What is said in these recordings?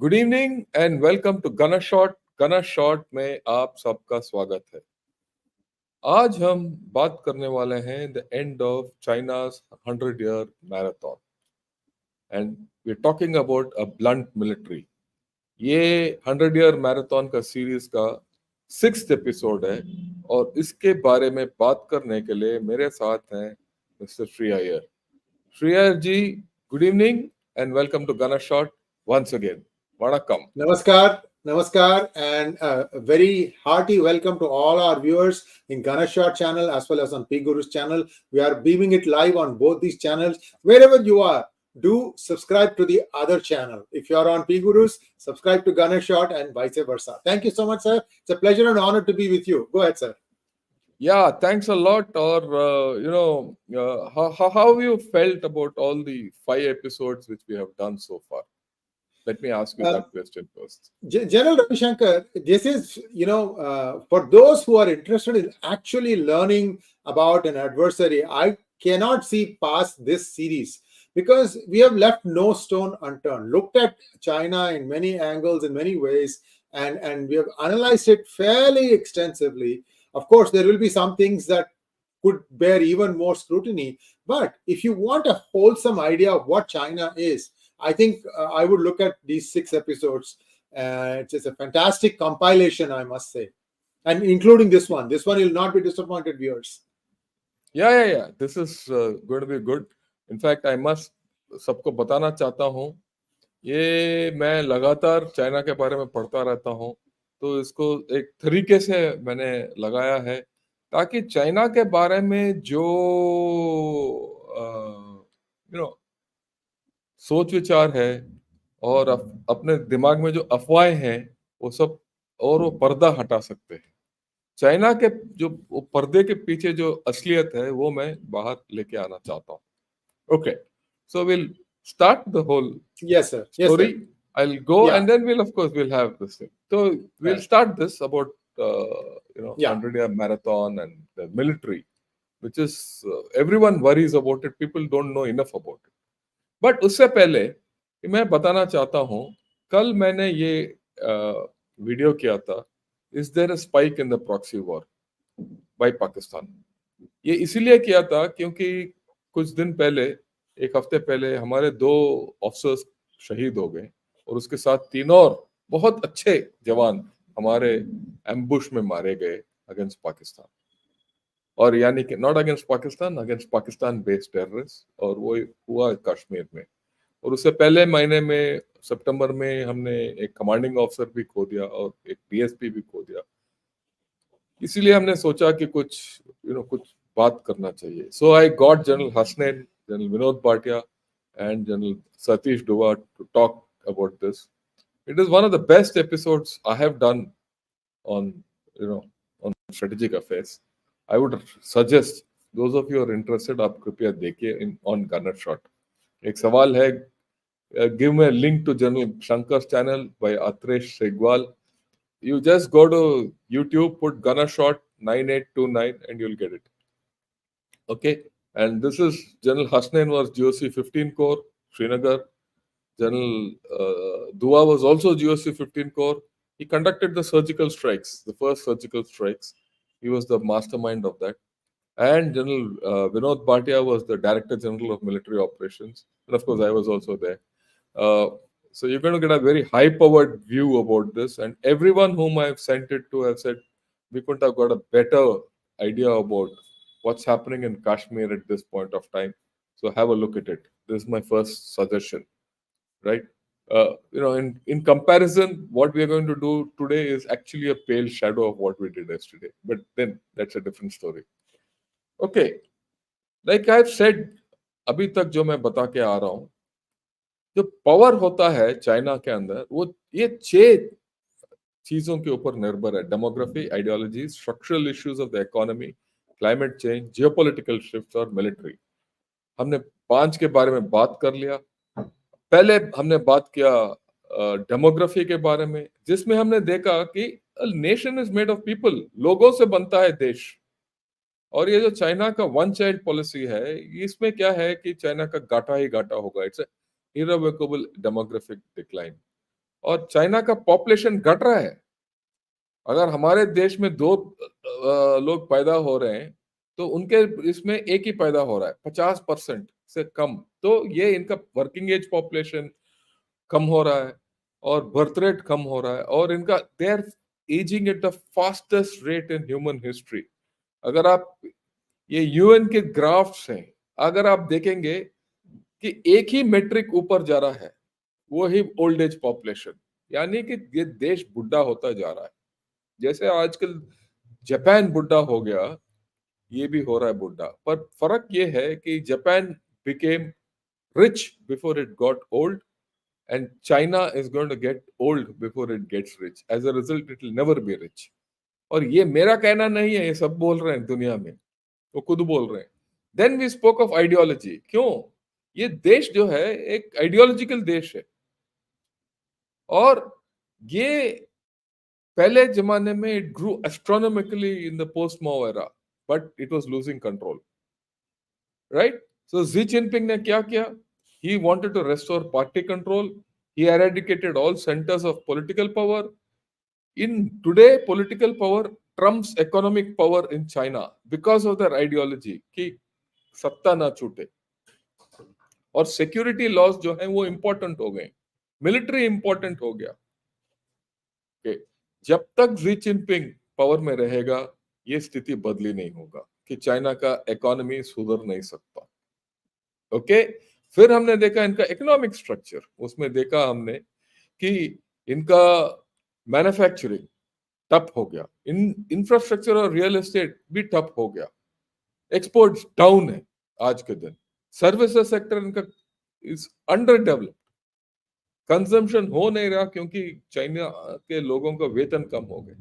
Good evening and welcome to Gana shot में आप सबका स्वागत है। आज हम बात करने वाले हैं the end of China's 100 year marathon and we are talking about a blunt military. ये 100 ईयर मैराथन का सीरीज का 6th एपिसोड है और इसके बारे में बात करने के लिए मेरे साथ हैं mister Shri Iyer. Shri Iyer ji, good evening and welcome to Gana shot once again. Vanakkam. Namaskar, and a very hearty welcome to all our viewers in Ganeshwar channel as well as on PGurus channel. We are beaming it live on both these channels. Wherever you are, do subscribe to the other channel. If you are on PGurus, subscribe to Ganeshwar and vice versa. Thank you so much, sir. It's a pleasure and honor to be with you. Go ahead, sir. Yeah, thanks a lot. Or how have you felt about all the 5 episodes which we have done so far? Let me ask you that question first. General Ravi Shankar, this is, for those who are interested in actually learning about an adversary, I cannot see past this series because we have left no stone unturned, looked at China in many angles, in many ways, and we have analyzed it fairly extensively. Of course, there will be some things that could bear even more scrutiny, but if you want a wholesome idea of what China is, I think I would look at these 6 episodes. It's just a fantastic compilation, I must say, and including this one. This one will not be disappointed, viewers. Yeah. This is going to be good. In fact, I must सबको बताना चाहता हूँ, ये मैं लगातार China के बारे में पढ़ता रहता हूँ, तो इसको एक तरीके से मैंने लगाया है ताकि चाइना के बारे में जो सोच विचार है और अपने दिमाग में जो अफवाहें हैं वो सब और वो पर्दा हटा सकते हैं। चाइना के जो पर्दे के पीछे जो असलियत है वो मैं बाहर लेके आना चाहता हूँ। Okay, so will start the whole Yes, sir. story. Yes, sir. I'll go and then we'll have this thing. So we'll start this about 100-year marathon and the military, which is everyone worries about it. People don't know enough about it. But उससे पहले मैं बताना चाहता हूँ, कल मैंने ये video किया था, is there a spike in the proxy war by Pakistan. ये इसीलिए किया था क्योंकि कुछ दिन पहले, एक हफ्ते पहले, हमारे 2 ऑफिसर्स शहीद हो गए और उसके साथ 3 और बहुत अच्छे जवान हमारे एम्बुश में मारे गए अगेंस्ट पाकिस्तान। और यानी कि not against Pakistan, against Pakistan based terrorist, और वो हुआ कश्मीर में। और उससे पहले महीने में सितंबर में हमने एक कमांडिंग ऑफिसर भी खो दिया और एक डीएसपी भी खो दिया। इसीलिए हमने सोचा कि कुछ बात करना चाहिए। So I got general Hasnain, general Vinod Bhatia and general Satish Dua to talk about this. It is one of the best episodes I have done on strategic affairs. I would suggest those of you who are interested, आप कृपया देखिए on Gunner Shot. एक सवाल है, give me a link to General Shankar's channel by 𝗤𝙗𝙬 𝗤𝙬𝙁. You just go to YouTube, put Gunner Shot 9829 and you'll get it. Okay, and this is General Hasnain was GOC 15 Corps, Srinagar. General Dua was also GOC 15 Corps. He conducted the surgical strikes, the first surgical strikes. He was the mastermind of that. And General Vinod Bhatia was the Director General of Military Operations. And of course, I was also there. So you're going to get a very high-powered view about this. And everyone whom I've sent it to have said, we couldn't have got a better idea about what's happening in Kashmir at this point of time. So have a look at it. This is my first suggestion. Right? In comparison, what we are going to do today is actually a pale shadow of what we did yesterday. But then that's a different story. Okay, like I've said, अभी तक जो मैं बता के आ रहा हूँ, जो power होता है चाइना के अंदर, वो ये 6 चीजों के ऊपर निर्भर है: demography, ideology, structural issues of the economy, climate change, geopolitical shifts और मिलिट्री। हमने 5 के बारे में बात कर लिया। पहले हमने बात किया डेमोग्राफी के बारे में, जिसमें हमने देखा कि nation is made of people, लोगों से बनता है देश। और ये जो चाइना का 1 चाइल्ड पॉलिसी है, इसमें क्या है कि चाइना का घाटा ही घाटा होगा। It's irreversible demographic decline. और चाइना का पॉपुलेशन घट रहा है। अगर हमारे देश में 2 लोग पैदा हो रहे हैं तो उनके इसमें एक ही पैदा हो रहा है, 50% से कम। तो ये इनका वर्किंग एज पॉपुलेशन कम हो रहा है और बर्थ रेट कम हो रहा है, और इनका they are aging at the fastest rate in human history. अगर आप ये यूएन के ग्राफ्स हैं, अगर आप देखेंगे कि एक ही मेट्रिक ऊपर जा रहा है, वो ही ओल्ड एज पॉपुलेशन, यानी कि ये देश बुढ़ा होता जा रहा है। जैसे आजकल जापान बुढ़ा हो गया, ये भी हो रहा है बुढ़ा। पर फर्क ये है कि Japan became rich before it got old, and China is going to get old before it gets rich. As a result, it will never be rich. और ये मेरा कहना नहीं है, ये सब बोल रहे हैं दुनिया में, वो खुद बोल रहे हैं। Then we spoke of ideology. क्यों? ये देश जो है एक आइडियोलॉजिकल देश है, और ये पहले जमाने में it grew astronomically in the post-Mao era, but it was losing control. Right? So Xi Jinping ने क्या किया? He wanted to restore party control. He eradicated all centers of political power. In today, political power trumps economic power in China because of their ideology कि सत्ता ना छूटे। और security loss जो है वो इंपॉर्टेंट हो गए, मिलिट्री इंपॉर्टेंट हो गया। okay. जब तक जी जिनपिंग पावर में रहेगा, ये स्थिति बदली नहीं होगा कि चाइना का इकोनॉमी सुधर नहीं सकता। ओके फिर हमने देखा इनका इकोनॉमिक स्ट्रक्चर, उसमें देखा हमने कि इनका मैन्युफैक्चरिंग ठप हो गया, इंफ्रास्ट्रक्चर और रियल एस्टेट भी ठप हो गया, एक्सपोर्ट्स डाउन है आज के दिन, सर्विसेज सेक्टर इनका इज अंडर डेवलप्ड, कंजम्पशन हो नहीं रहा क्योंकि चाइना के लोगों का वेतन कम हो गए,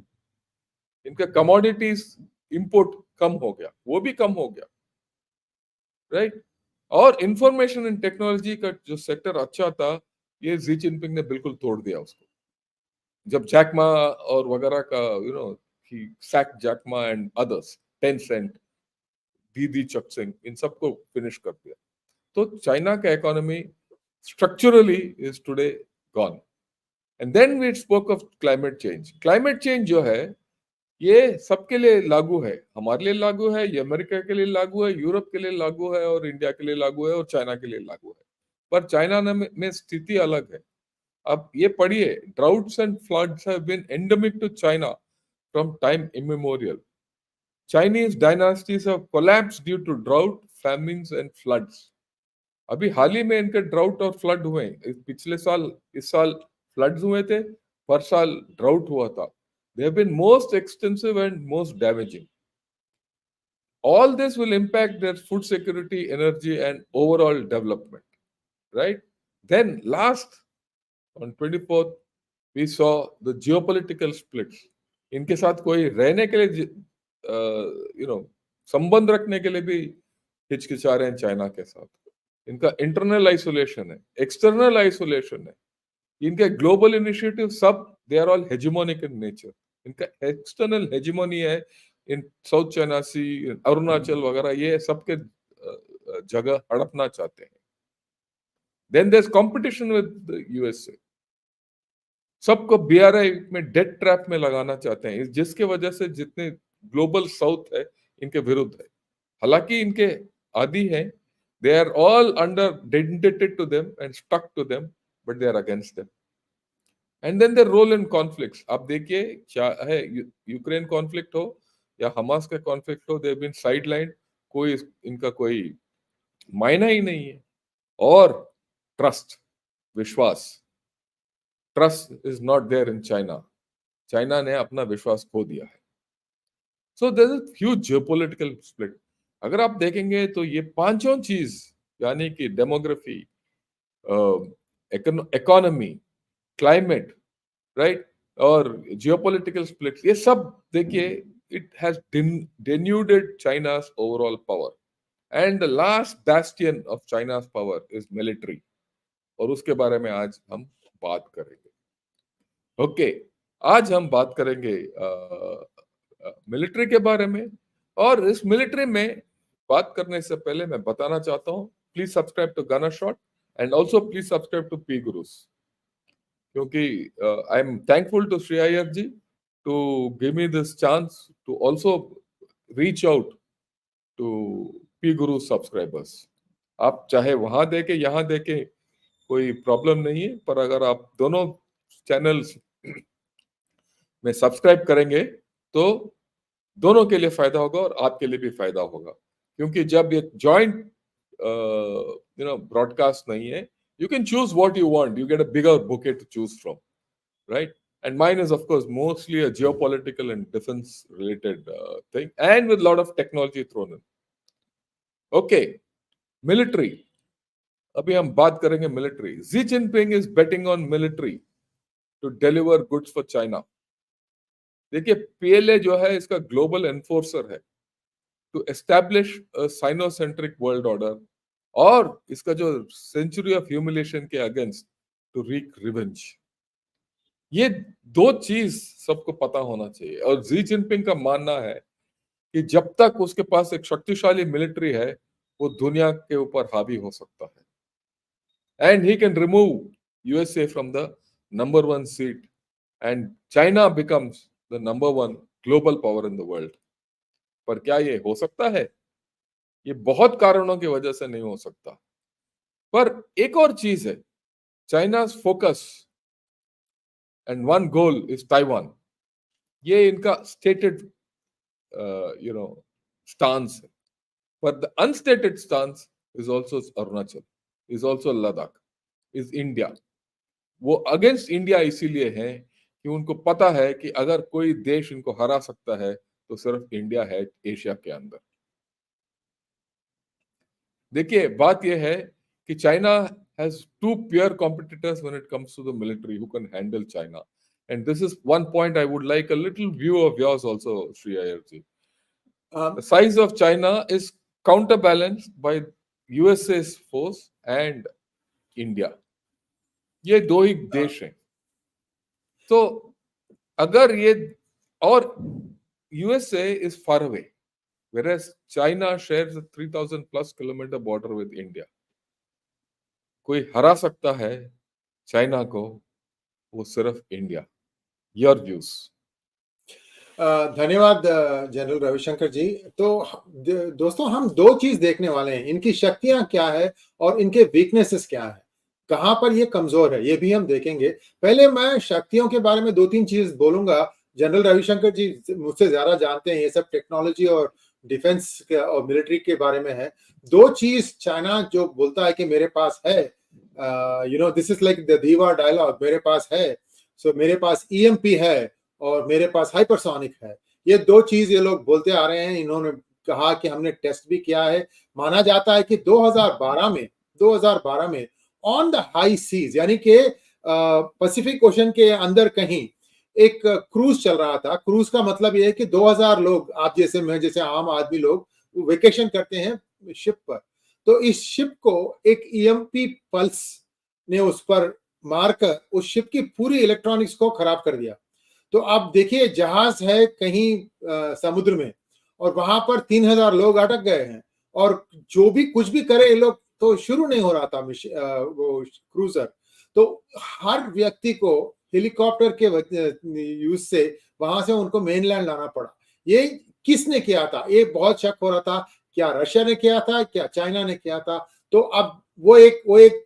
इनका कमोडिटीज इंपोर्ट कम हो गया, वो भी कम हो गया, राइट। और इंफॉर्मेशन एंड टेक्नोलॉजी का जो सेक्टर अच्छा था, ये जी जिनपिंग ने बिल्कुल तोड़ दिया उसको। जब जैकमा और वगैरह का ही सैक Jack Ma and others, Tencent, Didi Chuxing, इन सबको फिनिश कर दिया। तो चाइना का economy structurally is today gone. And then we spoke of climate change. Climate change जो है ये सबके लिए लागू है, हमारे लिए लागू है, ये अमेरिका के लिए लागू है, यूरोप के लिए लागू है, और इंडिया के लिए लागू है, और चाइना के लिए लागू है। पर चाइना में स्थिति अलग है। अब ये पढ़िए, droughts and floods have been endemic to China from time immemorial. Chinese dynasties have collapsed due to drought, famines and floods. अभी हाल ही में इनके ड्राउट और फ्लड हुए, पिछले साल, इस साल फ्लड्स हुए थे, पर साल ड्राउट हुआ था। They have been most extensive and most damaging. All this will impact their food security, energy, and overall development, right? Then last, on 24th, we saw the geopolitical splits. इनके साथ कोई रहने के लिए संबंध रखने के लिए भी हिचकिचा रहे हैं चाइना के साथ। इनका इंटरनल आइसोलेशन है, एक्सटर्नल आइसोलेशन है, इनके ग्लोबल इनिशिएटिव सब they are all hegemonic in nature. इनका एक्सटर्नल हेजिमोनी है in South China Sea, Arunachal वगैरह, ये सबके जगह हड़पना चाहते हैं। Then there is competition with USA, सबको बीआरआई में डेट ट्रैप में लगाना चाहते हैं, जिसके वजह से जितने ग्लोबल साउथ है इनके विरुद्ध है। हालांकि इनके आदि हैं, they are all under dedicated to them and stuck to them, but they are against them. And then their role in conflicts, आप देखिए चाहे यूक्रेन कॉन्फ्लिक्ट हो या हमास का कॉन्फ्लिक्ट हो, दे हैव बीन साइडलाइंड, कोई इनका कोई मायना ही नहीं है। और ट्रस्ट, विश्वास, trust is not there in China, China ने अपना विश्वास खो दिया है। So there is huge geopolitical split. अगर आप देखेंगे तो ये पांचों चीज, यानी कि डेमोग्राफी, इकोनॉमी, क्लाइमेट, राइट, और जियोपॉलिटिकल स्प्लिट्स, ये सब देखिए, it has denuded China's overall power, and the last bastion of China's power is military, और उसके बारे में आज हम बात करेंगे। ओके आज हम बात करेंगे मिलिट्री के बारे में। और इस मिलिट्री में बात करने से पहले मैं बताना चाहता हूँ, please subscribe to Gana shot, and also please subscribe to PGurus, क्योंकि I am thankful to Sree Iyer ji to give me this chance to also reach out to PGurus subscribers. आप चाहे वहां देखे यहाँ देखे कोई प्रॉब्लम नहीं है, पर अगर आप दोनों चैनल्स में सब्सक्राइब करेंगे तो दोनों के लिए फायदा होगा और आपके लिए भी फायदा होगा, क्योंकि जब ये जॉइंट ब्रॉडकास्ट नहीं है, you can choose what you want. You get a bigger bouquet to choose from, right? And mine is, of course, mostly a geopolitical and defense-related thing, and with a lot of technology thrown in. Okay, military. अभी हम बात करेंगे military. Xi Jinping is betting on military to deliver goods for China. देखिए, PLA जो है इसका global enforcer है to establish a sinocentric world order, और इसका जो सेंचुरी ऑफ ह्यूमिलेशन के अगेंस्ट टू रीक रिवेंज। ये दो चीज सबको पता होना चाहिए। और जी जिनपिंग का मानना है कि जब तक उसके पास एक शक्तिशाली मिलिट्री है, वो दुनिया के ऊपर हावी हो सकता है, and he can remove USA from the number 1 seat and China becomes the number 1 global power in the world. पर क्या ये हो सकता है? ये बहुत कारणों की वजह से नहीं हो सकता। पर एक और चीज है, China's focus and one goal is Taiwan. ये इनका स्टेटेड स्टांस है। पर the unstated stance is also Arunachal, is also Ladakh, is India. वो अगेंस्ट इंडिया इसीलिए है कि उनको पता है कि अगर कोई देश इनको हरा सकता है तो सिर्फ इंडिया है एशिया के अंदर। देखिए, बात यह है कि China has two peer competitors when it comes to the military who can handle China. And this is one point I would like a little view of yours also, Sree Iyer ji. The size of China is counterbalanced by USA's force and India. ये दो ही देश हैं। तो अगर ये, और USA is far away, whereas China shares a 3,000 plus kilometer border with India. कोई हरा सकता है चाइना को, वो सिर्फ इंडिया। Your views. धन्यवाद जनरल रविशंकर जी। तो दोस्तों, हम दो चीज देखने वाले हैं, इनकी शक्तियां क्या है और इनके वीकनेसेस क्या है, कहां पर ये कमजोर है, ये भी हम देखेंगे। पहले मैं शक्तियों के बारे में दो तीन चीज बोलूंगा। जनरल रविशंकर जी मुझसे ज्यादा जानते हैं ये सब टेक्नोलॉजी और डिफेंस और मिलिट्री के बारे में है। दो चीज चाइना जो बोलता है कि मेरे पास है, दिस इज लाइक द दीवा डायलॉग, मेरे पास है, सो मेरे पास ईएमपी है और मेरे पास हाइपरसोनिक है। ये दो चीज ये लोग बोलते आ रहे हैं। इन्होंने कहा कि हमने टेस्ट भी किया है। माना जाता है कि 2012 में ऑन द हाई सीज, यानी कि पैसिफिक ओशन के अंदर कहीं एक क्रूज चल रहा था। क्रूज का मतलब ये है कि 2000 लोग, आप जैसे मैं जैसे आम आदमी लोग, वेकेशन करते हैं शिप पर। तो इस शिप को एक ईएमपी पल्स ने उस पर मारकर उस शिप की पूरी इलेक्ट्रॉनिक्स को खराब कर दिया। तो आप देखिए, जहाज है कहीं समुद्र में और वहां पर 3000 लोग अटक गए हैं, और जो भी कुछ भी करे ये लोग, तो शुरू नहीं हो रहा था वो क्रूजर। तो हर व्यक्ति को हेलीकॉप्टर के यूज से वहां से उनको मेनलैंड लाना पड़ा। ये किसने किया था? ये बहुत शक हो रहा था, क्या रशिया ने किया था, क्या चाइना ने किया था? तो अब वो एक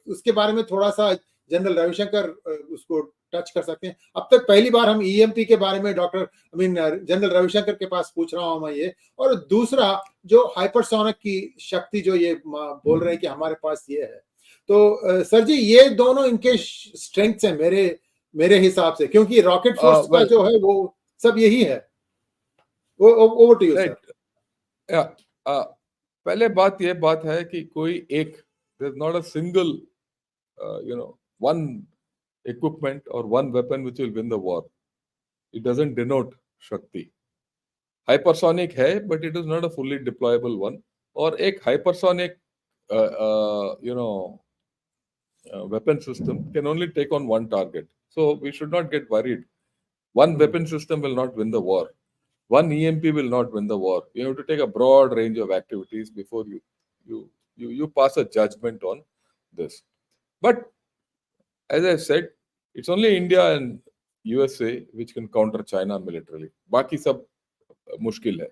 उसके बारे में थोड़ा सा जनरल रविशंकर उसको टच कर सकते हैं। अब तक पहली बार हम ईएमपी के बारे में जनरल रविशंकर के पास पूछ रहा हूं मैं ये। और दूसरा, जो हाइपरसोनिक की शक्ति जो ये बोल रहे हैं कि हमारे पास ये है, तो सर जी, ये दोनों इनके स्ट्रेंथ्स हैं मेरे हिसाब से, क्योंकि रॉकेट फोर्स का जो है वो सब यही है। Over to you sir. पहले बात है कि कोई एक, there's not a single one equipment or one weapon which will win the war. It doesn't denote Shakti. Hypersonic है, but it is not a fully deployable one. और एक hypersonic weapon system can only take on one target. So we should not get worried. One weapon system will not win the war. One EMP will not win the war. You have to take a broad range of activities before you pass a judgment on this. But as I said, It's only India and USA which can counter China militarily. बाकी सब मुश्किल है.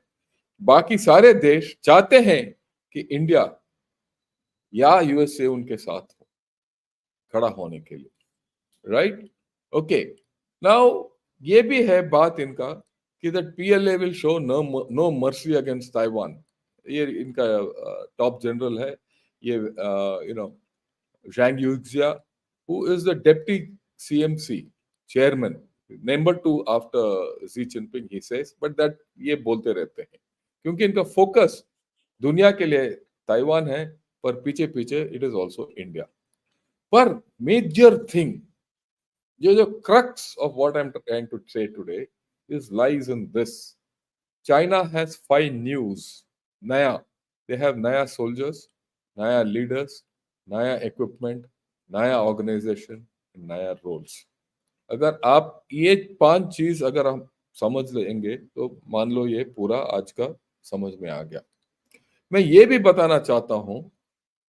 बाकी सारे देश चाहते हैं कि इंडिया या यूएसए उनके साथ हो, खड़ा होने के लिए. राइट? ओके. नाउ ये भी है बात इनका कि that PLA will show no mercy against Taiwan. ये इनका टॉप जनरल है, ये Zhang Yuxia, who is the deputy CMC chairman, number 2 after Xi Jinping, he says, but that ये बोलते रहते हैं क्योंकि इनका फोकस दुनिया के लिए ताइवान है, पर पीछे पीछे इट इज ऑल्सो इंडिया. पर मेजर थिंग, जो crux of what I'm trying to say today is lies in this. China has 5 news. नया, they have नया soldiers, नया leaders, नया equipment, नया organization, नया roles. अगर आप ये 5 चीज अगर हम समझ लेंगे तो मान लो ये पूरा आज का समझ में आ गया. मैं ये भी बताना चाहता हूं,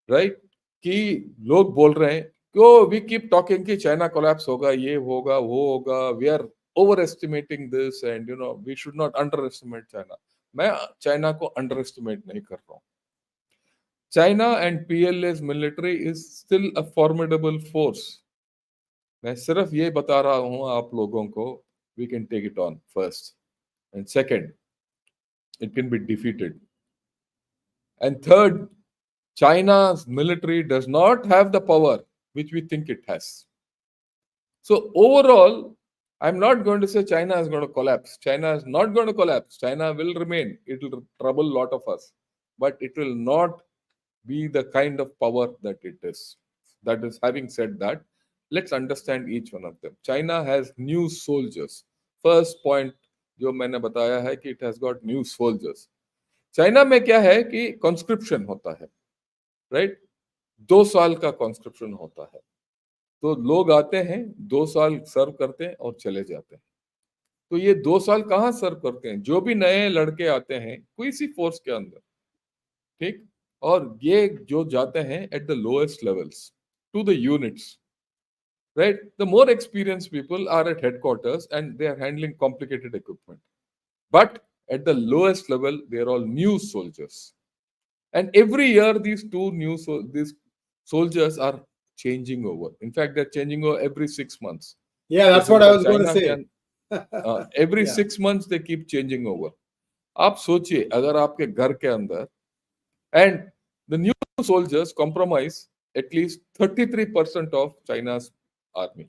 राइट, कि लोग बोल रहे हैं क्यों वी कीप टॉकिंग कि चाइना कोलैप्स होगा, ये होगा, वो होगा, we are over estimating this and we should not under estimate China. मैं चाइना को अंडर एस्टिमेट नहीं कर रहा हूं. China and PLA's military is still a formidable force. मैं सिर्फ ये बता रहा हूं आप लोगों को, we can take it on first, and second, it can be defeated, and third, China's military does not have the power which we think it has. So overall, I'm not going to say China is going to collapse. China is not going to collapse. China will remain. It will trouble a lot of us, but it will not be the kind of power that it is. That is, having said that, let's understand each one of them. China has new soldiers. First point जो मैंने बताया है कि it has got new soldiers. China में क्या है कि conscription होता है, राइट? 2 साल का कॉन्स्क्रिप्शन होता है. तो लोग आते हैं, 2 साल सर्व करते हैं और चले जाते हैं. तो ये 2 साल कहाँ सर्व करते हैं? जो भी नए लड़के आते हैं कोई सी फोर्स के अंदर, ठीक, और ये जो जाते हैं at the lowest levels to the units, right? The more experience people are at headquarters and they are handling complicated equipment, but at the lowest level they are all new soldiers. And every year, these soldiers are changing over. In fact, they're changing over every 6 months. Yeah, that's what I was going to say. Every 6 months they keep changing over. आप सोचिए अगर आपके घर के अंदर, and the new soldiers comprise at least 33% of China's army.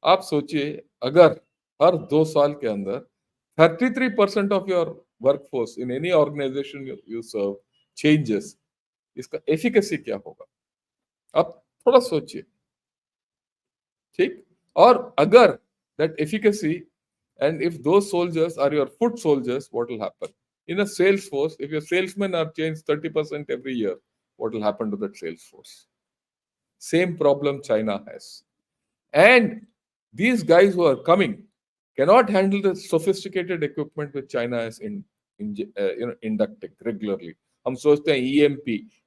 आप सोचिए अगर हर 2 साल के अंदर 33% of your workforce in any organization you serve changes, इसका एफिकेसी क्या होगा? आप थोड़ा सोचिए, ठीक? और अगर that efficacy, and if those soldiers are your foot soldiers, what will happen? In a sales force, if your salesmen are changed 30% every year, what will happen to that sales force? Same problem China has. And these guys who are coming cannot handle the sophisticated equipment which China is inducting regularly. हम सोचते हैं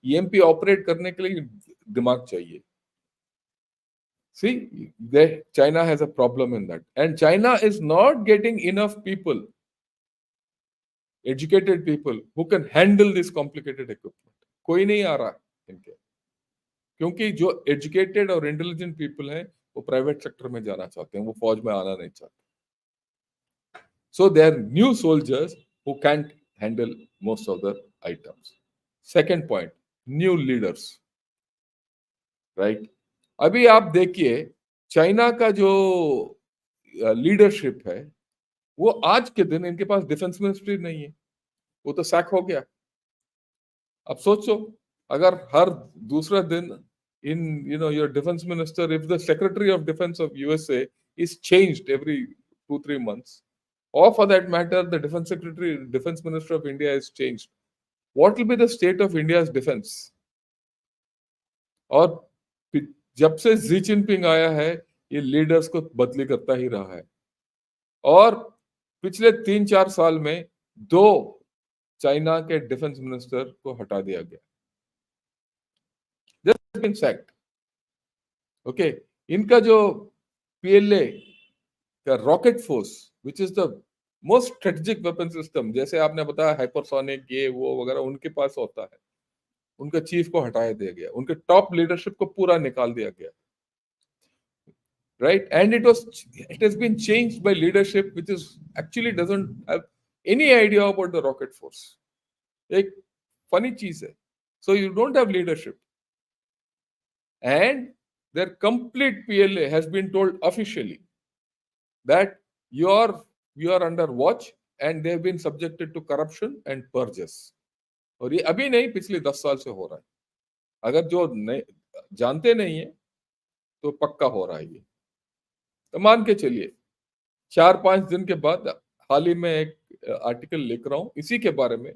EMP operate करने के लिए दिमाग चाहिए. See, China has a problem in that, and China is not getting enough people, educated people who can handle this complicated equipment. कोई नहीं आ रहा इनके, क्योंकि जो एजुकेटेड और इंटेलिजेंट पीपल हैं वो प्राइवेट सेक्टर में जाना चाहते हैं, वो फौज में आना नहीं चाहते. So there are new soldiers who can't handle most of the items. Second point, new leaders, right? अभी आप देखिए चाइना का जो लीडरशिप है वो आज के दिन इनके पास डिफेंस मिनिस्ट्री नहीं है, वो तो सैक हो गया. अब सोचो अगर हर दूसरा दिन in your defense minister, if the secretary of defense of USA is changed every 2-3 months, or for that matter the defense minister of India is changed, what will be the state of India's defense? और जब से Xi Jinping आया है ये leaders को बदली करता ही रहा है, और पिछले 3-4 साल में 2 चाइना के डिफेंस मिनिस्टर को हटा दिया गया. Been sacked. Okay, इनका जो पीएलए का rocket force which is the most strategic weapon system, जैसे आपने बताया हाइपरसोनिक ये वो वगैरह उनके पास होता है, उनके चीफ को हटाया दिया गया, उनके टॉप लीडरशिप को पूरा निकाल दिया गया, right? And it has been changed by leadership which is actually doesn't have any idea about the rocket force. एक funny चीज है. So you don't have leadership, and their complete PLA has been told officially that you are under watch and they have been subjected to corruption and purges. और ये अभी नहीं, पिछले 10 साल से हो रहा है. अगर जो जानते नहीं है तो पक्का हो रहा है ये. तो मान के चलिए 4-5 दिन के बाद हाल ही में एक आर्टिकल लिख रहा हूँ इसी के बारे में.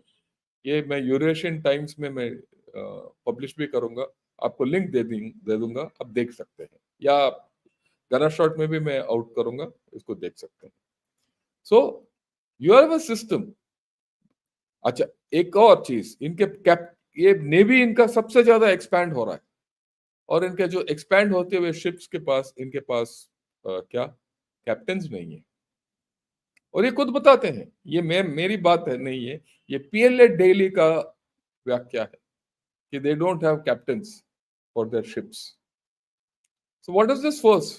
ये मैं यूरेशियन टाइम्स में मैं पब्लिश भी करूंगा, आपको लिंक दे दूंगा, आप देख सकते हैं, या गना शॉट में भी मैं आउट करूंगा, इसको देख सकते हैं. So you have a system. अच्छा, एक और चीज, इनके ये नेवी इनका सबसे ज्यादा एक्सपैंड हो रहा है, और इनके जो एक्सपैंड होते हुए शिप्स के पास, इनके पास क्या कैप्टन्स नहीं है. और ये खुद बताते हैं, ये मेरी बात है नहीं है, ये पीएलए डेली का व्याख्या है कि they don't have captains for their ships. So what is this force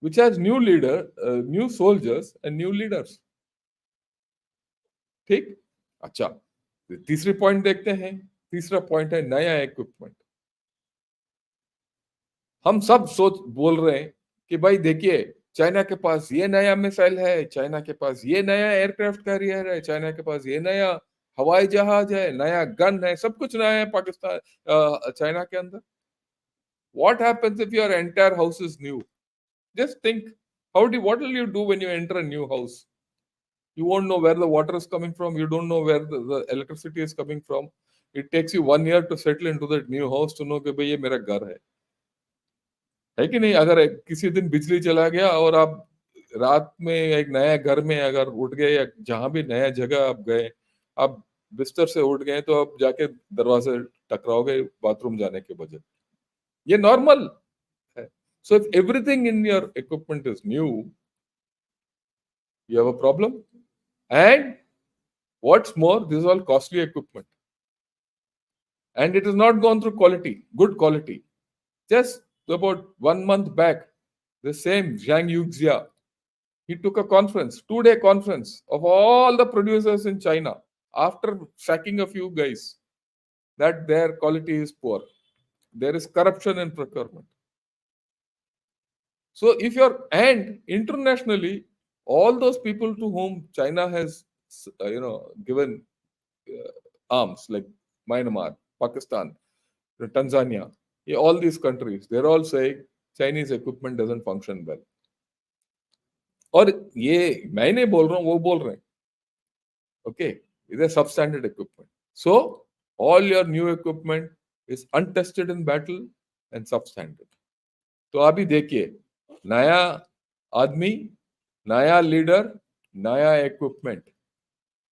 which has new soldiers and new leaders? ठीक. अच्छा, तीसरी पॉइंट देखते हैं. तीसरा पॉइंट है नया इक्विपमेंट. हम सब बोल रहे हैं कि भाई देखिए, चाइना के पास ये नया मिसाइल है, चाइना के पास ये नया एयरक्राफ्ट कैरियर है, चाइना के पास ये नया हवाई जहाज है, नया गन है, सब कुछ नया है पाकिस्तान चाइना के अंदर. What happens if your entire house is new? Just think, what will you do when you enter a new house? You won't know where the water is coming from. You don't know where the electricity is coming from. It takes you 1 year to settle into that new house to know कि भाई ये मेरा घर है कि नहीं. अगर किसी दिन बिजली चला गया और आप रात में एक नया घर में अगर उठ गए, या जहां भी नया जगह आप गए, आप बिस्तर से उठ गए, तो आप जाके दरवाजे टकराओगे बाथरूम जाने के बजाय. ये नॉर्मल है. So if everything in your equipment is new, you have a problem. And what's more, this is all costly equipment, and it has not gone through good quality. Just about 1 month back, the same Zhang Yuxia, he took a conference, 2-day conference of all the producers in China after sacking a few guys that their quality is poor. There is corruption in procurement. So and internationally, all those people to whom China has given arms, like Myanmar, Pakistan, Tanzania, all these countries, they're all saying Chinese equipment doesn't function well. और ये मैं नहीं बोल रहा हूँ, वो बोल रहे हैं. Okay, it is substandard equipment. So all your new equipment is untested in battle and substandard. तो अभी देखिए, नया आदमी, नया लीडर, नया इक्विपमेंट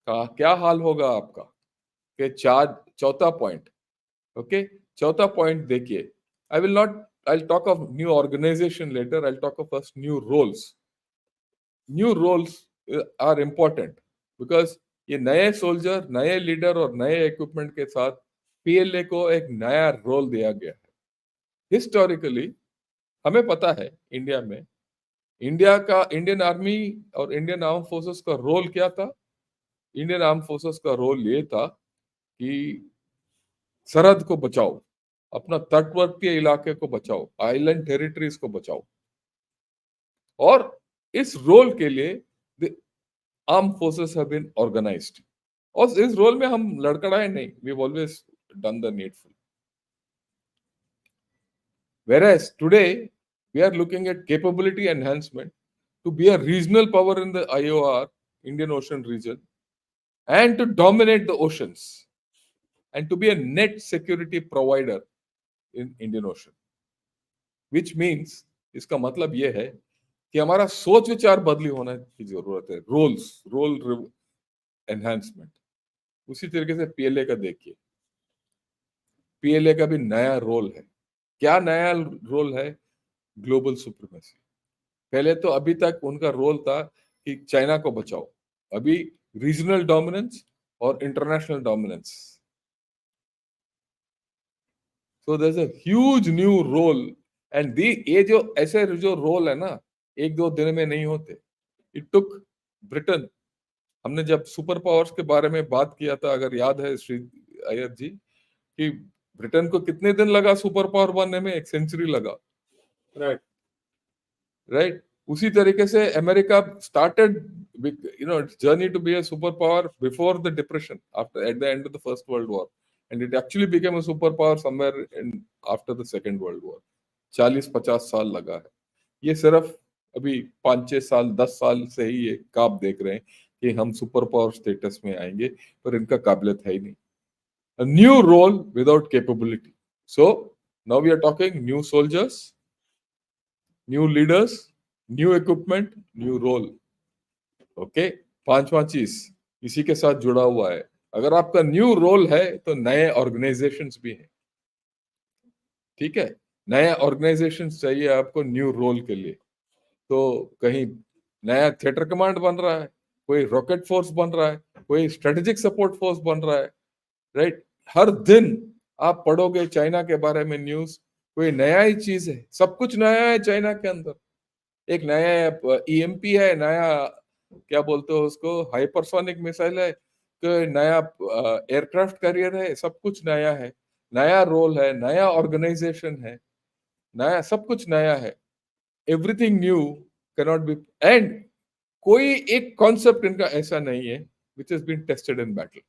का क्या हाल होगा आपका. के चौथा पॉइंट. ओके, चौथा पॉइंट देखिए. I'll talk of new organization later. I'll talk of first new roles. New roles are important because ये नए सोल्जर, नए लीडर और नए इक्विपमेंट के साथ पीएलए को एक नया रोल दिया गया है. हिस्टोरिकली हमें पता है इंडिया में इंडियन आर्मी और इंडियन आर्म फोर्सेस का रोल क्या था. इंडियन आर्म फोर्सेस का रोल ये था कि सरहद को बचाओ, अपना तटवर्ती इलाके को बचाओ, आइलैंड टेरिटरीज को बचाओ. और इस रोल के लिए arm forces have been organised. और इस रोल में हम लड़खड़ाए नहीं. We have always done the needful. Whereas today we are looking at capability enhancement to be a regional power in the IOR, Indian Ocean region, and to dominate the oceans, and to be a net security provider in Indian Ocean. Which means, इसका मतलब ये है कि हमारा सोच विचार बदली होने की जरूरत है. Role enhancement. उसी तरीके से पीएलए का देखिए, पीएलए का भी नया रोल है. क्या नया रोल है? Global supremacy. पहले तो अभी तक उनका रोल था कि चाइना को बचाओ, अभी रीजनल डोमिनेंस और international dominance. So there is a huge new role, and the ये जो ऐसे जो रोल है ना, एक दो दिन में नहीं होते। It took Britain. हमने जब सुपर पावर्स के बारे में बात किया था, अगर याद है श्री अय्यर जी, कि ब्रिटेन को कितने दिन लगा सुपर पावर बनने में? 1 सेंचुरी लगा। राइट राइट उसी तरीके से America started journey to be a super power before the depression, after at the end of the first world war, and it actually became a super power somewhere in after the second world war. 40-50 साल लगा है। ये सिर्फ अभी 5-6 साल 10 साल से ही ये काब देख रहे हैं कि हम सुपर पावर स्टेटस में आएंगे, पर इनका काबिलियत है ही नहीं। A new role without capability. So now we are talking new soldiers, new leaders, new equipment, new role. Okay, पांचवा चीज इसी के साथ जुड़ा हुआ है। अगर आपका न्यू रोल है तो नए ऑर्गेनाइजेशंस भी हैं। ठीक है, नए ऑर्गेनाइजेशंस चाहिए आपको न्यू रोल के लिए। तो कहीं नया थिएटर कमांड बन रहा है, कोई रॉकेट फोर्स बन रहा है, कोई स्ट्रेटेजिक सपोर्ट फोर्स बन रहा है। राइट हर दिन आप पढ़ोगे चाइना के बारे में न्यूज, कोई नया ही चीज है, सब कुछ नया है चाइना के अंदर। एक नया ईएमपी है, नया क्या बोलते हो उसको, हाइपरसोनिक मिसाइल है, कोई नया एयरक्राफ्ट कैरियर है, सब कुछ नया है। नया रोल है, नया ऑर्गेनाइजेशन है, नया सब कुछ नया है। Everything new cannot be, and कोई एक कॉन्सेप्ट इनका ऐसा नहीं है which is been tested in battle.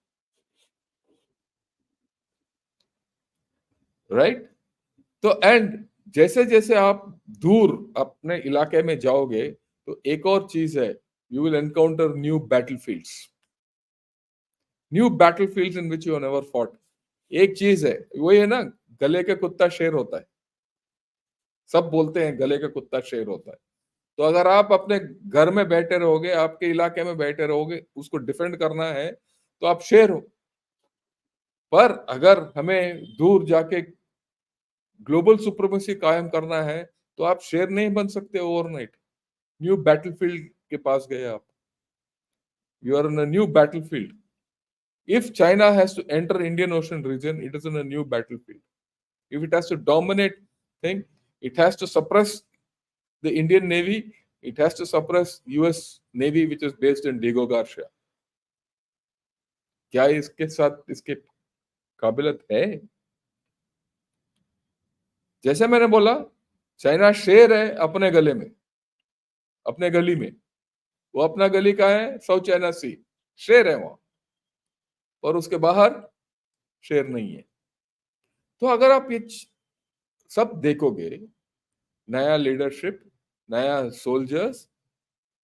Right तो एंड जैसे जैसे आप दूर अपने इलाके में जाओगे तो एक और चीज है, you will encounter new battlefields in which you never fought. एक चीज है, वही है ना, गले का कुत्ता शेर होता है। सब बोलते हैं गले का कुत्ता शेर होता है। तो अगर आप अपने घर में बैठे रहोगे, आपके इलाके में बैठे रहोगे, उसको डिफेंड करना है तो आप शेर हो। पर अगर हमें दूर जाके ग्लोबल सुप्रीमेसी कायम करना है तो आप शेर नहीं बन सकते ओवरनाइट। न्यू बैटलफील्ड के पास गए आप, you are in a new battlefield. If China has to enter Indian Ocean region, it is in a new battlefield. If it has to dominate thing, it has to suppress the Indian navy, it has to suppress US navy which is based in Diego Garcia. क्या इसके साथ इसके काबिलियत है? जैसे मैंने बोला, China शेर है अपने गले में, अपने गली में। वो अपना गली का है साउथ चाइना सी, शेर है वहां, और उसके बाहर शेर नहीं है। तो अगर आप ये सब देखोगे, नया लीडरशिप, नया सोल्जर्स,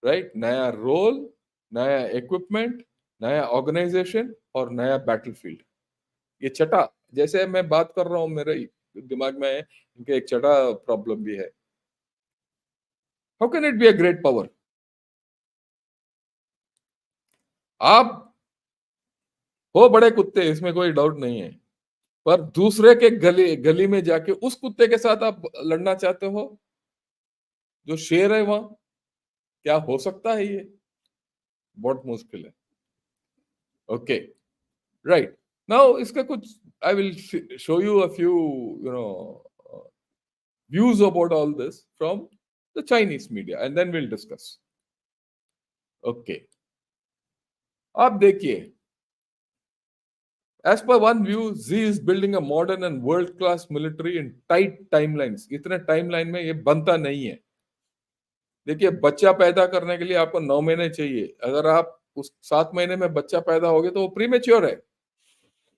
राइट, नया रोल, नया इक्विपमेंट, नया ऑर्गेनाइजेशन और नया बैटलफील्ड। ये छठा, जैसे मैं बात कर रहा हूं मेरे दिमाग में इनके एक छठा प्रॉब्लम भी है। How can it be a great power? आप हो बड़े कुत्ते, इसमें कोई डाउट नहीं है, पर दूसरे के गली गली में जाके उस कुत्ते के साथ आप लड़ना चाहते हो जो शेर है वहां? क्या हो सकता है ये? बहुत मुश्किल है। ओके, राइट नाउ इसका कुछ I will show you a few views about all this from the Chinese media and then will discuss. Okay, आप देखिए, as per one view, Z is building a modern and world-class military in tight timelines. इतने timeline में ये बनता नहीं है। देखिए, बच्चा पैदा करने के लिए आपको 9 महीने चाहिए। अगर आप उस 7 महीने में बच्चा पैदा हो गए तो वो प्रीमेच्योर है।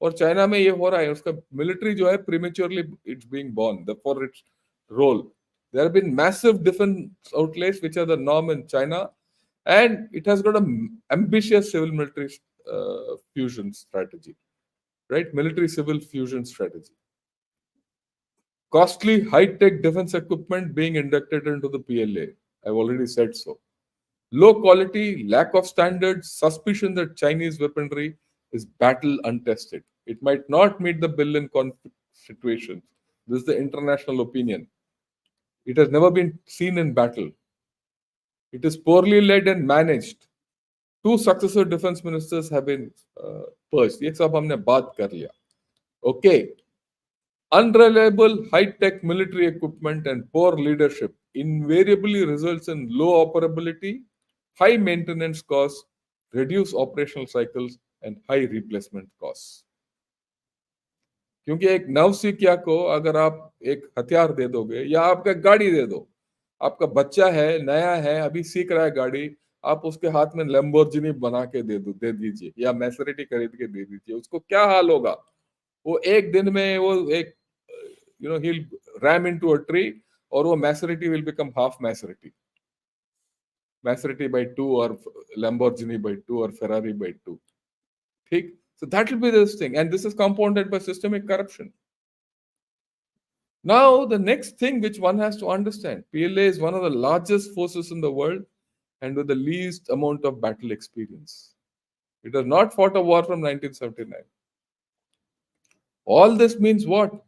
और चाइना में ये हो रहा है, उसका मिलिट्री जो है prematurely it's being born for its role. There have been massive defence outlets which are the norm in China, and it has got a ambitious civil military fusion strategy, right? Military civil fusion strategy. Costly high-tech defense equipment being inducted into the PLA. I've already said so. Low quality, lack of standards, suspicion that Chinese weaponry is battle untested. It might not meet the bill in conflict situations. This is the international opinion. It has never been seen in battle. It is poorly led and managed. 2 successive defense ministers have been purged. ये सब हमने बात कर लिया. Okay. Unreliable high-tech military equipment and poor leadership invariably results in low operability, high maintenance costs, reduced operational cycles, and high replacement costs. क्योंकि एक नवसिखिया को अगर आप एक हथियार दे दोगे या आपका गाड़ी दे दो, आपका बच्चा है, नया है, अभी सीख रहा है गाड़ी, आप उसके हाथ में लैम्बोर्गिनी बना के दे दीजिए या मैसेरेटी खरीद के दे दीजिए, उसको क्या हाल होगा? वो एक दिन में वो एक he'll ram into a tree, or वो मैसेरेटी will become half मैसेरेटी by 2 or Lamborghini by 2 or Ferrari by 2. ठीक? So that will be this thing, and this is compounded by systemic corruption. Now, the next thing which one has to understand, PLA is one of the largest forces in the world and with the least amount of battle experience. It has not fought a war from 1979. All this means what?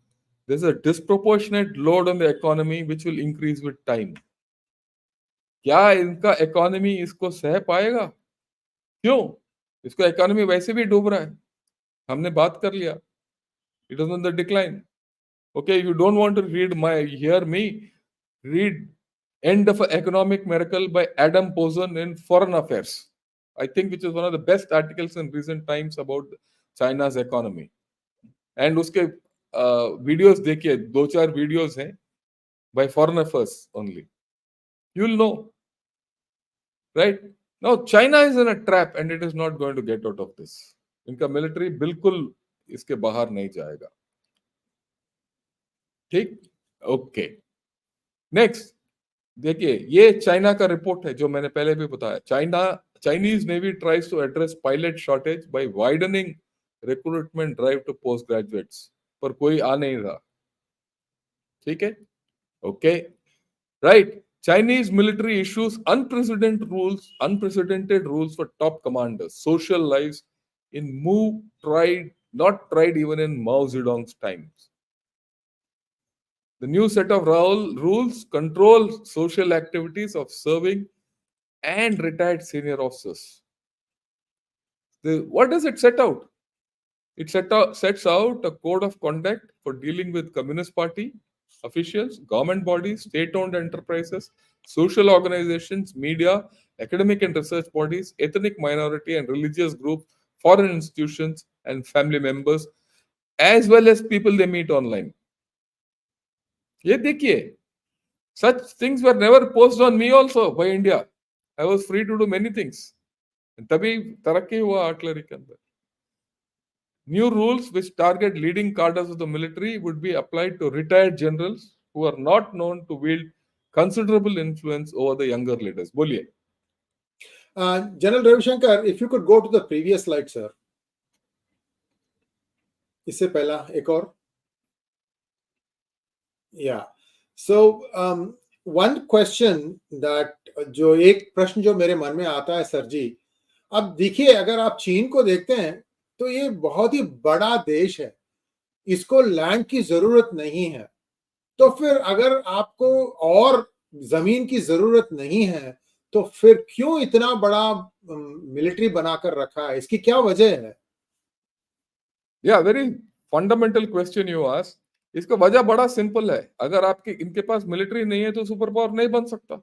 There's a disproportionate load on the economy which will increase with time. क्या इनका economy इसको सह पाएगा? क्यों? इसको economy वैसे भी डूब रहा है. हमने बात कर लिया. It is on the decline. Okay, if you don't want to hear me, read End of an Economic Miracle by Adam Posen in Foreign Affairs. I think which is one of the best articles in recent times about China's economy. And उसके videos देखिए, 2-4 videos हैं by Foreign Affairs only. You will know. Right? Now, China is in a trap and it is not going to get out of this. इनका military बिल्कुल इसके बाहर नहीं जाएगा. ठीक? ओके. नेक्स्ट देखिए, ये चाइना का रिपोर्ट है जो मैंने पहले भी बताया. Chinese Navy tries to address pilot shortage by widening recruitment drive to postgraduates. पर कोई आ नहीं रहा. ठीक है? Okay. Right. Chinese military issues unprecedented rules for top commanders, social lives in move not tried even in Mao Zedong's times. The new set of rules control social activities of serving and retired senior officers. What does it set out? It sets out a code of conduct for dealing with Communist Party officials, government bodies, state-owned enterprises, social organizations, media, academic and research bodies, ethnic minority and religious groups, foreign institutions and family members, as well as people they meet online. ये देखिए, such things were never posed on me also by India. I was free to do many things. तभी तरक्की हुआ artillery के अंदर. New rules which target leading cadres of the military would be applied to retired generals who are not known to wield considerable influence over the younger leaders. बोलिए. General Ravi Shankar, if you could go to the previous slide, sir. इससे पहला एक और. Yeah. So one question that एक प्रश्न जो मेरे मन में आता है सर जी, अब देखिए अगर आप चीन को देखते हैं तो ये बहुत ही बड़ा देश है, इसको लैंड की जरूरत नहीं है, तो फिर अगर आपको और जमीन की जरूरत नहीं है तो फिर क्यों इतना बड़ा मिलिट्री बनाकर रखा है? इसकी क्या वजह है? Yeah, very fundamental question you ask. इसका वजह बड़ा सिंपल है. अगर आपके इनके पास मिलिट्री नहीं है तो सुपर पावर नहीं बन सकता.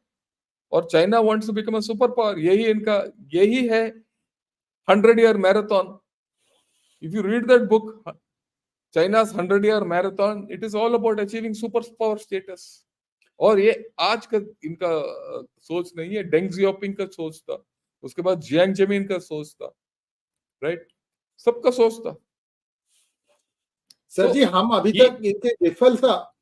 और China wants to become a super power. यही है 100-year marathon. If you read that book, China's 100-year marathon, it is all about achieving superpower status. और ये आज का इनका सोच नहीं है, डेंग जियाओपिंग का सोच था, उसके बाद जियांग जेमिन का सोच था, राइट? सबका सोच था. सर जी, हम अभी तक इनके विफलता,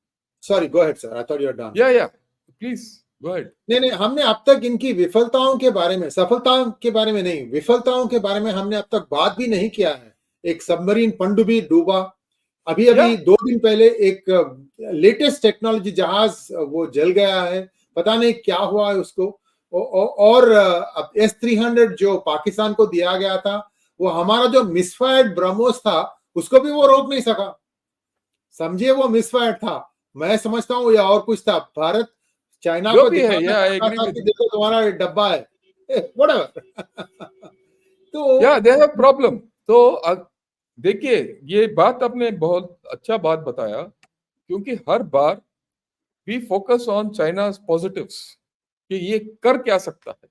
sorry go ahead sir, I thought you are done. या प्लीज गो अहेड. नहीं, हमने अब तक इनकी विफलताओं के बारे में, सफलताओं के बारे में नहीं, विफलताओं के बारे में हमने अब तक बात भी नहीं किया है. एक सबमरीन पनडुब्बी डूबा, अभी 2 दिन पहले एक लेटेस्ट टेक्नोलॉजी जहाज वो जल गया है, पता नहीं क्या हुआ है उसको. और अब S-300 जो पाकिस्तान को दिया गया था, वो हमारा जो मिसफायर्ड ब्रह्मोस था उसको भी वो रोक नहीं सका. समझिए वो मिसफायर्ड था, मैं समझता हूँ या और कुछ था. भारत चाइना जो को भी है, दिखाना yeah, I चाहता agree था with कि you. देखो तुम्हारा डब्बा है, whatever. तो Yeah, they have problem. तो देखिए, ये बात आपने बहुत अच्छा बात बताया, क्योंकि हर बार we focus on China's positives कि ये कर क्या सकता है,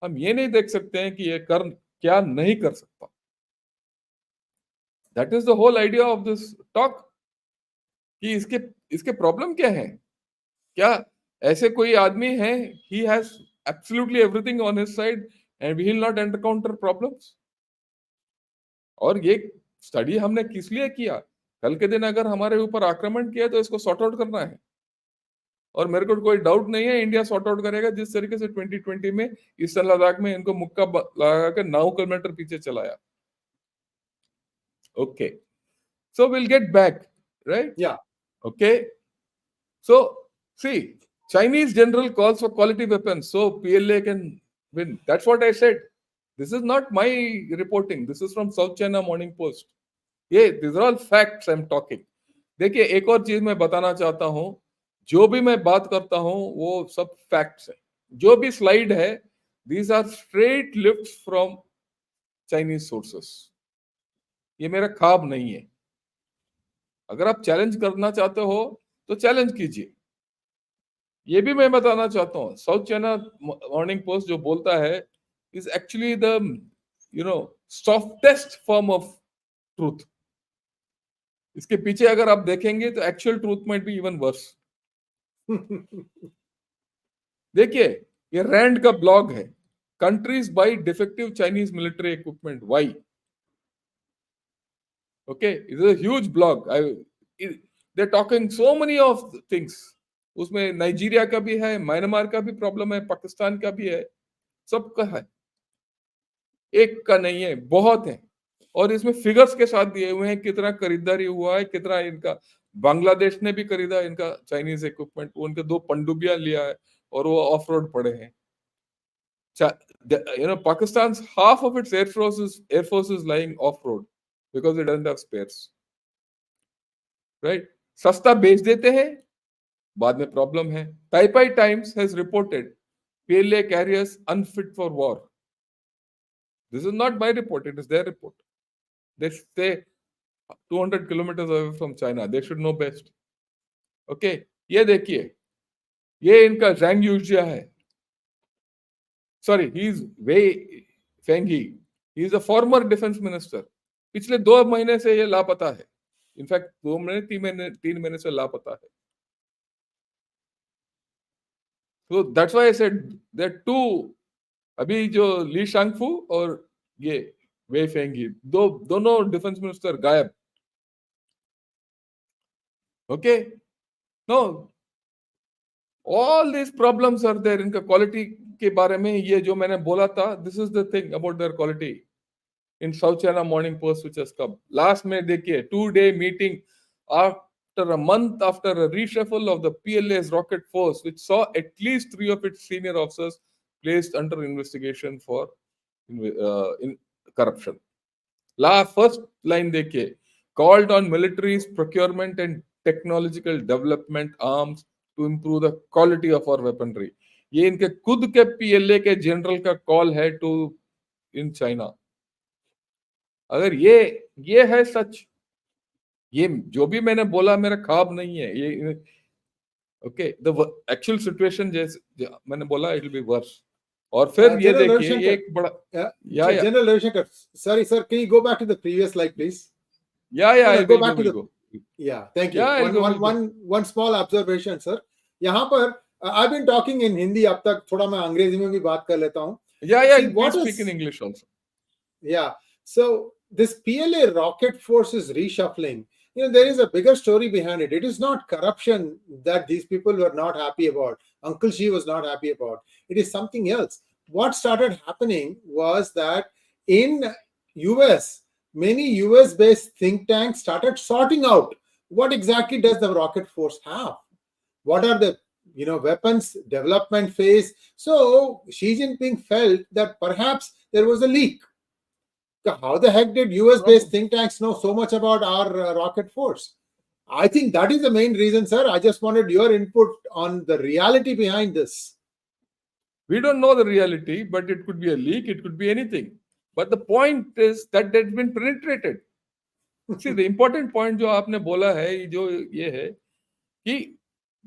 हम ये नहीं देख सकते हैं कि ये कर क्या नहीं कर सकता. That is the whole idea of this talk कि इसके प्रॉब्लम क्या है. क्या ऐसे कोई आदमी है, he has absolutely everything on his side and we will not encounter problems. और ये स्टडी हमने किस लिए किया, कल के दिन अगर हमारे ऊपर आक्रमण किया तो इसको सॉर्ट आउट करना है. और मेरे को कोई डाउट नहीं है, इंडिया सॉर्ट आउट करेगा, जिस तरीके से 2020 में ईस्टर्न लद्दाख में इनको मुक्का लगा के 9 किलोमीटर पीछे चलाया. Okay, so we'll get back, right? yeah, Okay, so see, Chinese general calls for quality weapons so PLA can win. That's what I said. This is not my reporting, this is from South China Morning Post. ये these are all facts I'm talking. देखिए, एक और चीज मैं बताना चाहता हूं, जो भी मैं बात करता हूं वो सब फैक्ट्स है. जो भी स्लाइड है, these are straight lifts from Chinese sources. ये मेरा ख्वाब नहीं है. अगर आप चैलेंज करना चाहते हो तो चैलेंज कीजिए. ये भी मैं बताना चाहता हूँ, साउथ चाइना मॉर्निंग पोस्ट जो बोलता है is actually the softest form of truth. इसके पीछे अगर आप देखेंगे तो actual truth might be even worse. देखिए, ये रैंड का ब्लॉग है, countries by defective Chinese military equipment, why. Okay, it's a huge blog. They're talking so many of things. उसमें नाइजीरिया का भी है, म्यांमार का भी प्रॉब्लम है, पाकिस्तान का भी है, सबका है. एक का नहीं है, बहुत है. और इसमें फिगर्स के साथ दिए हुए हैं, कितना खरीदारी हुआ है, कितना इनका बांग्लादेश ने भी खरीदा इनका चाइनीज इक्विपमेंट. उनके 2 पनडुब्बियां लिया है और वो ऑफ रोड पड़े हैं. Pakistan's half of its air force is lying off road because it doesn't have spares. Right? सस्ता बेच देते हैं, बाद में प्रॉब्लम है. Taipei Times has reported PLA carriers unfit for war. This is not my report, it is their report. They stay 200 kilometers away from China. They should know best. Okay, ये देखिए, ये इनका Zhang Yuzhia है. Sorry, he is Wei Fenghe. He is a former defense minister. पिछले 2 महीने से ये लापता है. इनफैक्ट 2 महीने 3 महीने से लापता है. So that's why I said that two, अभी जो ली शांगफू और ये वे फेंगी, दोनों डिफेंस मिनिस्टर गायब. Okay, no, all this problems are there. इनका क्वालिटी के बारे में ये जो मैंने बोला था, this is the thing about their quality in South China Morning Post which has come last में. देखिए, 2-day meeting after a month after a reshuffle of the PLA's rocket force, which saw at least 3 of its senior officers placed under investigation for in corruption. First line देखिए, called on military's procurement and technological development arms to improve the quality of our weaponry. ये इनके खुद के PLA के general का call है to in China. अगर ये है सच, ये जो भी मैंने बोला मेरा ख्वाब नहीं है ये. ओके, द एक्चुअल सिचुएशन जैसे मैंने बोला, इट विल बी वर्स. और फिर ये देखिए, एक बड़ा General Ravi Shankar, sorry sir, can you go back to the previous slide please? I'll go back to the yeah, thank you. One small observation sir. यहाँ पर I've been talking in Hindi, अब तक थोड़ा मैं अंग्रेजी में भी बात कर लेता हूँ. Please speak in English also. Yeah, so this PLA rocket force is reshuffling. There is a bigger story behind it. It is not corruption that these people were not happy about. Uncle Xi was not happy about. It is something else. What started happening was that in US, many US-based think tanks started sorting out what exactly does the rocket force have? What are the weapons development phase? So Xi Jinping felt that perhaps there was a leak. How the heck did US-based think tanks know so much about our rocket force? I think that is the main reason, sir. I just wanted your input on the reality behind this. We don't know the reality, but it could be a leak, it could be anything. But the point is that it's been penetrated. See, the important point जो आपने बोला है, जो ये है कि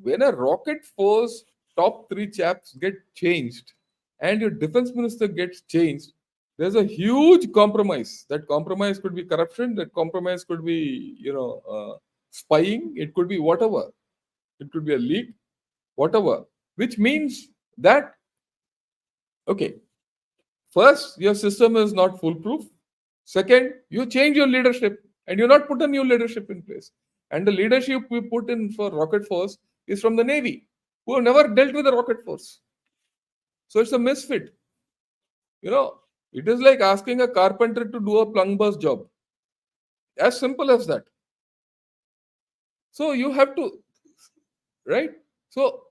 when a rocket force top 3 chaps get changed and your defense minister gets changed, there's a huge compromise. That compromise could be corruption. That compromise could be, spying. It could be whatever. It could be a leak, whatever. Which means that, okay, first, your system is not foolproof. Second, you change your leadership and you not put a new leadership in place. And the leadership we put in for rocket force is from the Navy, who have never dealt with the rocket force. So it's a misfit. It is like asking a carpenter to do a plumber's job. As simple as that. So you have to, right? So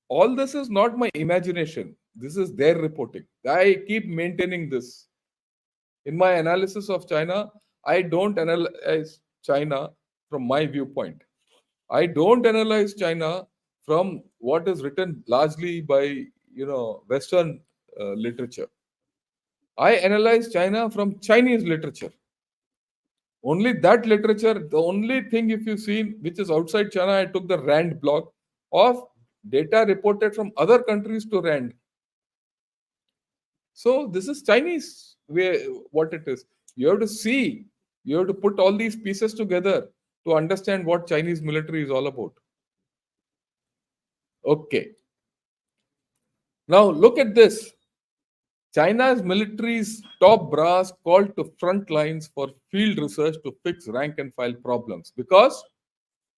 all this is not my imagination. This is their reporting. I keep maintaining this. In my analysis of China, I don't analyze China from my viewpoint. I don't analyze China from what is written largely by Western literature. I analyze China from Chinese literature. Only that literature, the only thing if you see which is outside China, I took the RAND blog of data reported from other countries to RAND. So this is Chinese way what it is. You have to see, you have to put all these pieces together to understand what Chinese military is all about. Okay. Now look at this. China's military's top brass called to front lines for field research to fix rank and file problems. Because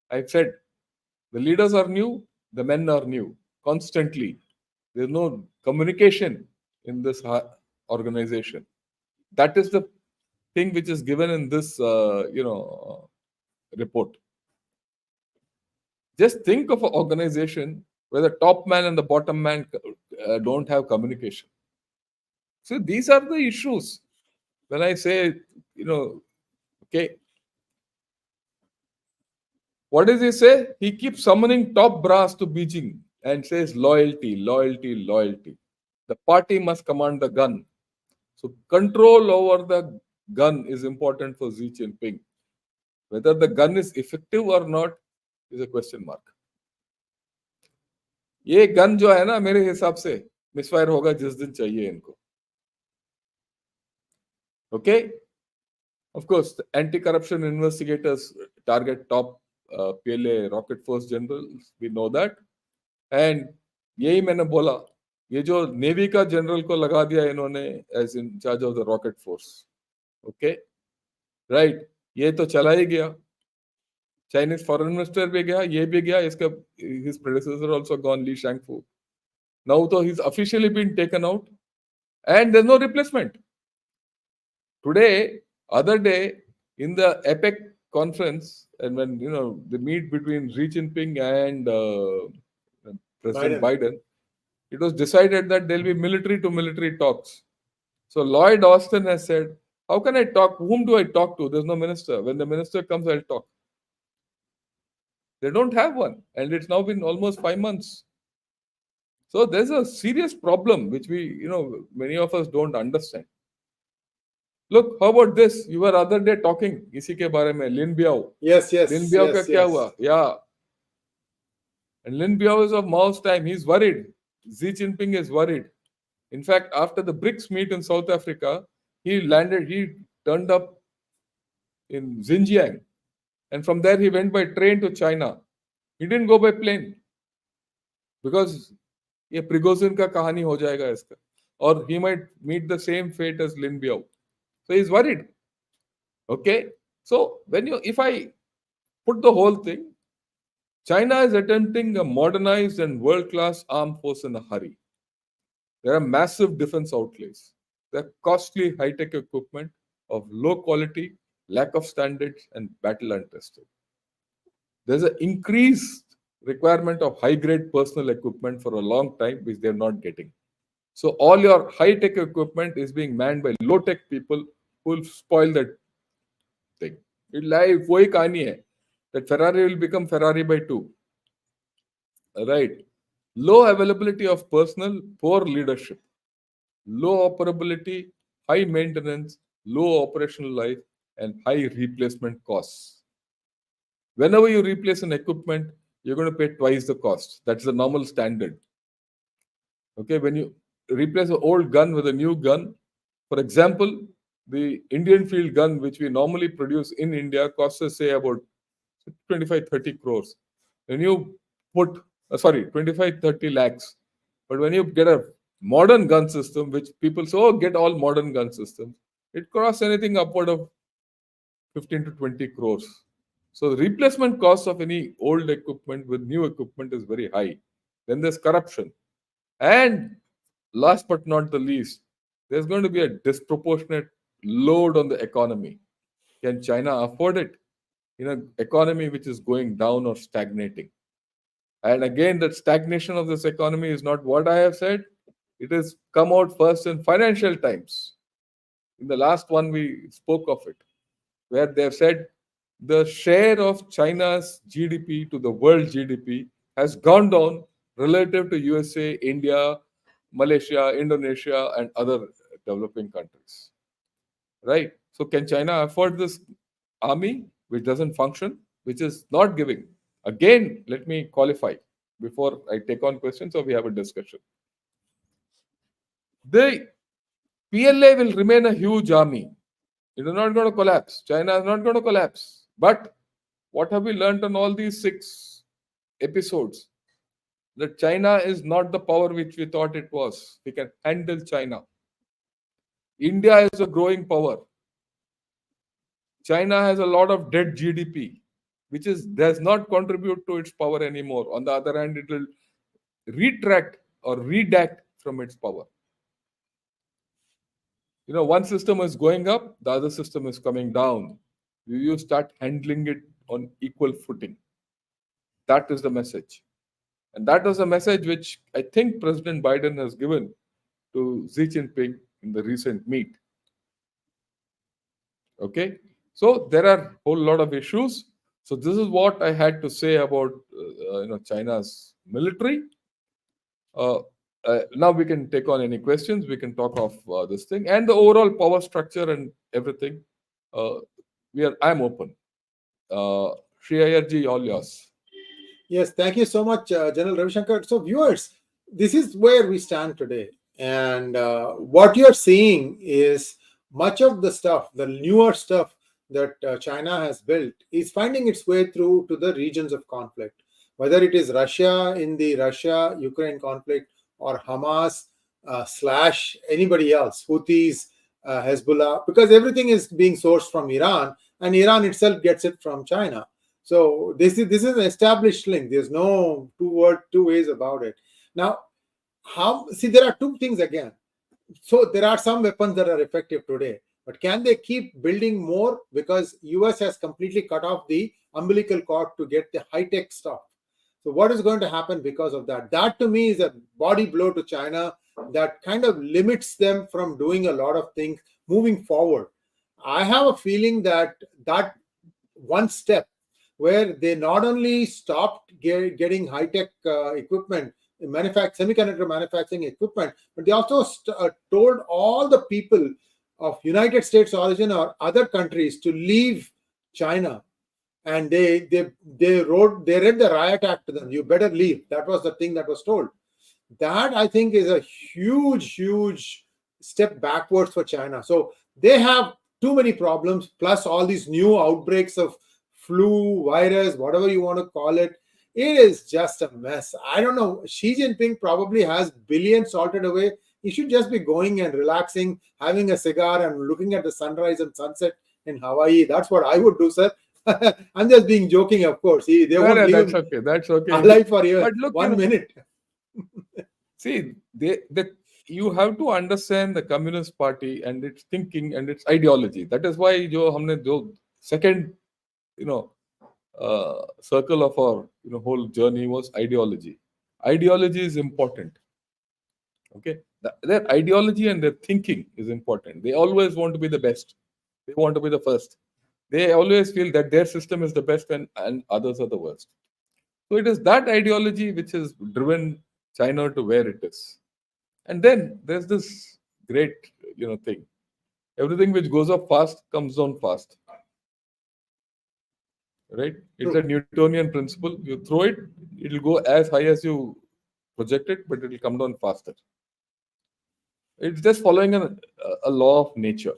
I said the leaders are new, the men are new constantly. There's no communication in this organization. That is the thing which is given in this, report. Just think of an organization where the top man and the bottom man don't have communication. So these are the issues. When I say, okay, what does he say? He keeps summoning top brass to Beijing and says loyalty, loyalty, loyalty. The party must command the gun. So control over the gun is important for Xi Jinping. Whether the gun is effective or not is a question mark. ये gun जो है ना मेरे हिसाब से misfire होगा जिस दिन चाहिए इनको. Okay? Of course, the anti-corruption investigators target top PLA rocket force generals. We know that. And यही मैंने बोला, ये जो नेवी का जनरल को लगा दिया इन्होंने as in charge of the rocket force. Okay? Right? ये तो चला ही गया. Chinese foreign minister भी गया, ये भी गया, इसका his predecessor also gone, Li Shangfu. Now though he's officially been taken out and there's no replacement. Today, other day, in the APEC conference, and when the meet between Xi Jinping and President Biden, it was decided that there'll be military to military talks. So Lloyd Austin has said, how can I talk? Whom do I talk to? There's no minister. When the minister comes, I'll talk. They don't have one. And it's now been almost 5 months. So there's a serious problem which we, many of us don't understand. Look, how about this? You were other day talking इसी के बारे में, Lin Biao. Yes. Lin Biao का क्या हुआ? Yeah. And Lin Biao is of Mao's time. He's worried. Xi Jinping is worried. In fact, after the BRICS meet in South Africa, he turned up in Xinjiang. And from there, he went by train to China. He didn't go by plane. Because ये Prigozhin का कहानी हो जाएगा इसका. Or he might meet the same fate as Lin Biao. So he's worried. Okay. So if I put the whole thing, China is attempting a modernized and world-class armed force in a hurry. There are massive defense outlays. There are costly high-tech equipment of low quality, lack of standards, and battle untested. There's an increased requirement of high-grade personal equipment for a long time, which they're not getting. So all your high-tech equipment is being manned by low-tech people who will spoil that thing. वही कहानी है. that Ferrari will become Ferrari by 2. Right? Low availability of personnel, poor leadership, low operability, high maintenance, low operational life, and high replacement costs. Whenever you replace an equipment, you're going to pay twice the cost. That's the normal standard. Okay, when you replace an old gun with a new gun, for example, the Indian field gun, which we normally produce in India, costs us, say, about 25, 30 crores. When you put, 25, 30 lakhs. But when you get a modern gun system, which people say, oh, get all modern gun systems, it costs anything upward of 15 to 20 crores. So the replacement cost of any old equipment with new equipment is very high. Then there's corruption. And last but not the least, there's going to be a disproportionate load on the economy. Can China afford it in an economy which is going down or stagnating? And again, that stagnation of this economy is not what I have said. It has come out first in Financial Times. In the last one, we spoke of it, where they have said the share of China's GDP to the world GDP has gone down relative to USA, India, Malaysia, Indonesia, and other developing countries. Right? So, can China afford this army which doesn't function, which is not giving? Again, let me qualify before I take on questions or we have a discussion. The PLA will remain a huge army. It is not going to collapse. China is not going to collapse. But what have we learned on all these 6 episodes? That China is not the power which we thought it was. We can handle China. India is a growing power. China has a lot of dead GDP, which does not contribute to its power anymore. On the other hand, it will retract or redact from its power. One system is going up, the other system is coming down. You start handling it on equal footing. That is the message. And that was a message which I think President Biden has given to Xi Jinping in the recent meet. Okay? So there are a whole lot of issues. So this is what I had to say about China's military. Now we can take on any questions. We can talk of this thing and the overall power structure and everything. I'm open. Sree Iyer ji, all yours. Yes, thank you so much, General Ravi Shankar. So, viewers, this is where we stand today. And what you're seeing is much of the stuff, the newer stuff that China has built, is finding its way through to the regions of conflict. Whether it is Russia in the Russia-Ukraine conflict or Hamas / anybody else, Houthis, Hezbollah, because everything is being sourced from Iran, and Iran itself gets it from China. So this is an established link. There's no two ways about it. Now, there are 2 things again. So there are some weapons that are effective today, but can they keep building more? Because US has completely cut off the umbilical cord to get the high-tech stuff. So what is going to happen because of that? That to me is a body blow to China that kind of limits them from doing a lot of things moving forward. I have a feeling that one step where they not only stopped getting high-tech equipment, semiconductor manufacturing equipment, but they also told all the people of United States origin or other countries to leave China. And they read the riot act to them. You better leave. That was the thing that was told. That, I think, is a huge, huge step backwards for China. So they have too many problems, plus all these new outbreaks of flu, virus, whatever you want to call it. It is just a mess. I don't know. Xi Jinping probably has billions salted away. He should just be going and relaxing, having a cigar and looking at the sunrise and sunset in Hawaii. That's what I would do, sir. I'm just being joking, of course. They won't leave that's him okay. That's okay. alive for you. But look, 1 minute. See, you have to understand the Communist Party and its thinking and its ideology. That is why the second, circle of our whole journey was ideology. Ideology is important. Okay, their ideology and their thinking is important. They always want to be the best. They want to be the first. They always feel that their system is the best and others are the worst. So it is that ideology which has driven China to where it is. And then there's this great, thing. Everything which goes up fast comes down fast. Right? It's a True. Newtonian principle. You throw it, it'll go as high as you project it, but it'll come down faster. It's just following a law of nature.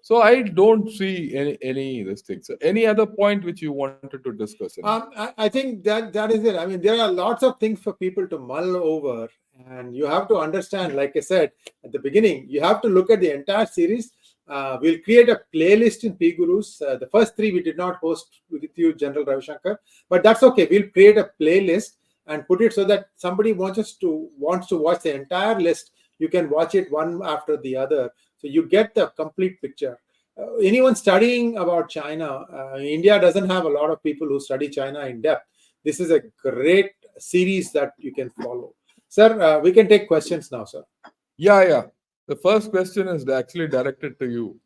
So I don't see any this thing. So any other point which you wanted to discuss? I think that is it. I mean, there are lots of things for people to mull over, and you have to understand. Like I said at the beginning, you have to look at the entire series. We'll create a playlist in PGurus. The first three we did not host with you, Gen Ravi Shankar, but that's okay. We'll create a playlist and put it so that somebody wants to watch the entire list. You can watch it one after the other, so you get the complete picture. Anyone studying about China, India doesn't have a lot of people who study China in depth. This is a great series that you can follow. Sir, we can take questions now, sir. Yeah. The first question is actually directed to you.